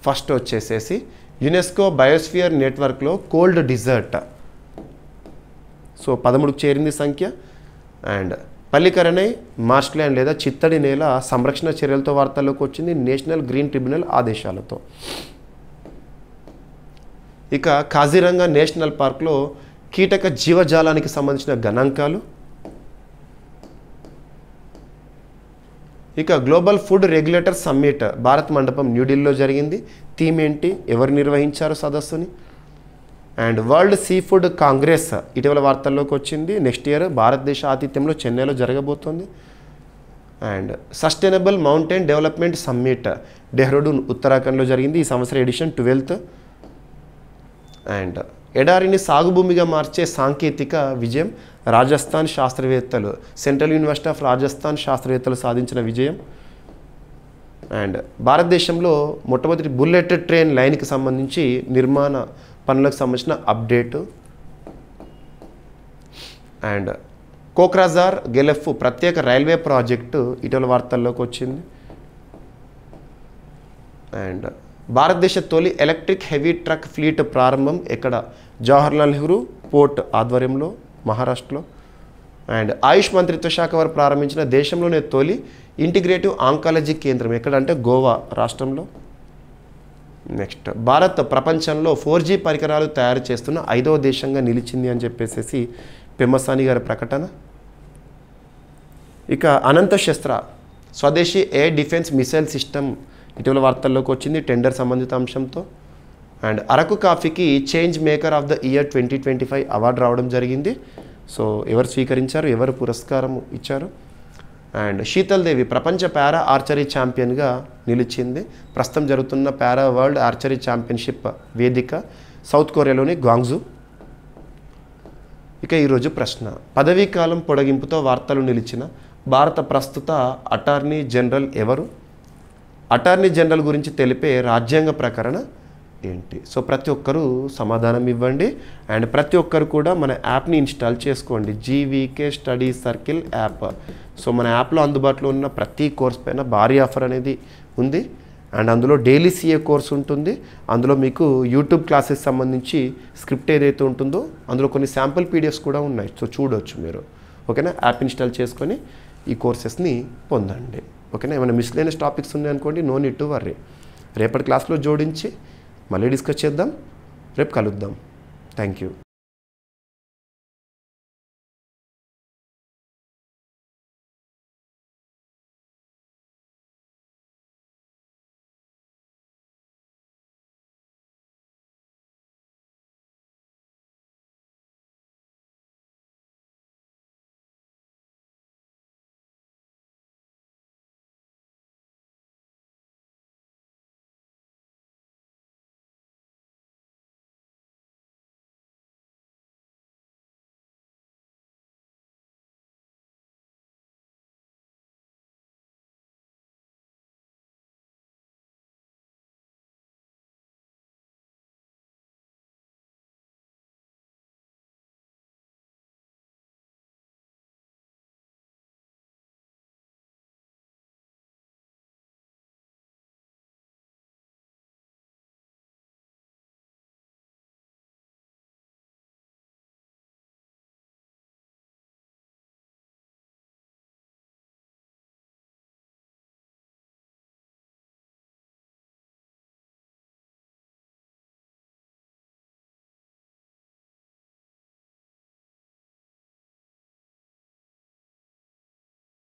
ఫస్ట్ వచ్చేసేసి యునెస్కో బయోస్ఫియర్ నెట్వర్క్లో కోల్డ్ డిజర్ట్, సో 13కు చేరింది సంఖ్య. అండ్ పల్లికరణై మార్ష్ల్యాండ్ లేదా చిత్తడి నేల సంరక్షణ చర్యలతో వార్తల్లోకి వచ్చింది నేషనల్ గ్రీన్ ట్రిబ్యునల్ ఆదేశాలతో. ఇక కాజీరంగా నేషనల్ పార్క్లో కీటక జీవజాలానికి సంబంధించిన గణాంకాలు. ఇక global food regulator summit Bharat Mandapam న్యూఢిల్లీలో జరిగింది. థీమ్ ఏంటి? ఎవరు నిర్వహించారు సదస్సుని? And world sea food congress ఇటీవల వార్తల్లోకి వచ్చింది. నెక్స్ట్ ఇయర్ భారతదేశ ఆతిథ్యంలో చెన్నైలో జరగబోతోంది. And sustainable mountain development summit Dehradun, ఉత్తరాఖండ్లో జరిగింది. ఈ సంవత్సరం ఎడిషన్ 12th. అండ్ ఎడారిని సాగుభూమిగా మార్చే సాంకేతిక విజయం రాజస్థాన్ శాస్త్రవేత్తలు, సెంట్రల్ యూనివర్సిటీ ఆఫ్ రాజస్థాన్ శాస్త్రవేత్తలు సాధించిన విజయం. అండ్ భారతదేశంలో మొట్టమొదటి బుల్లెట్ ట్రైన్ లైన్కి సంబంధించి నిర్మాణ పనులకు సంబంధించిన అప్డేటు. అండ్ కోక్రాజార్ గెలెఫ్ ప్రత్యేక రైల్వే ప్రాజెక్టు ఇటీవల వార్తల్లోకి వచ్చింది. అండ్ భారతదేశ తొలి ఎలక్ట్రిక్ హెవీ ట్రక్ ఫ్లీట్ ప్రారంభం ఎక్కడ? జవహర్లాల్ నెహ్రూ పోర్ట్ ఆధ్వర్యంలో, మహారాష్ట్రలో. అండ్ ఆయుష్ మంత్రిత్వ శాఖ వారు ప్రారంభించిన దేశంలోనే తొలి ఇంటిగ్రేటివ్ ఆంకాలజీ కేంద్రం ఎక్కడంటే గోవా రాష్ట్రంలో. నెక్స్ట్, భారత్ ప్రపంచంలో 4G పరికరాలు తయారు చేస్తున్న 5వ దేశంగా నిలిచింది అని చెప్పేసి పెమ్మసాని గారి ప్రకటన. ఇక అనంత శస్త్ర స్వదేశీ ఎయిర్ డిఫెన్స్ మిసైల్ సిస్టమ్ ఇటీవల వార్తల్లోకి వచ్చింది టెండర్ సంబంధిత అంశంతో. అండ్ అరకు కాఫీకి change maker of the year 2025 award రావడం జరిగింది. సో ఎవరు స్వీకరించారు, ఎవరు పురస్కారం ఇచ్చారు? అండ్ శీతల్ దేవి ప్రపంచ పారా ఆర్చరీ ఛాంపియన్గా నిలిచింది. ప్రస్తుతం జరుగుతున్న పారా వరల్డ్ ఆర్చరీ ఛాంపియన్షిప్ వేదిక సౌత్ కొరియాలోని గ్వాంగ్జూ. ఇక ఈరోజు ప్రశ్న, పదవీకాలం పొడిగింపుతో వార్తలు నిలిచిన భారత ప్రస్తుత అటార్నీ జనరల్ ఎవరు? అటార్నీ జనరల్ గురించి తెలిపే రాజ్యాంగ ప్రకటన ఏంటి? సో ప్రతి ఒక్కరూ సమాధానం ఇవ్వండి. అండ్ ప్రతి ఒక్కరు కూడా మన యాప్ని ఇన్స్టాల్ చేసుకోండి, GVK study circle app. So మన యాప్లో అందుబాటులో ఉన్న ప్రతి కోర్స్ పైన భారీ ఆఫర్ అనేది ఉంది. అండ్ అందులో డైలీ సిఏ కోర్స్ ఉంటుంది. అందులో మీకు యూట్యూబ్ క్లాసెస్ సంబంధించి స్క్రిప్ట్ ఏదైతే ఉంటుందో అందులో కొన్ని శాంపుల్ పీడిఎఫ్స్ కూడా ఉన్నాయి. సో చూడవచ్చు మీరు. ఓకేనా. యాప్ ఇన్స్టాల్ చేసుకొని ఈ కోర్సెస్ని పొందండి. ఓకేనా. ఏమైనా మిస్లేనియస్ టాపిక్స్ ఉన్నాయనుకోండి, నో నీడ్ టు వర్రీ. రేపటి క్లాస్లో జోడించి మళ్ళీ డిస్కస్ చేద్దాం. రేపు కలుద్దాం. Thank you.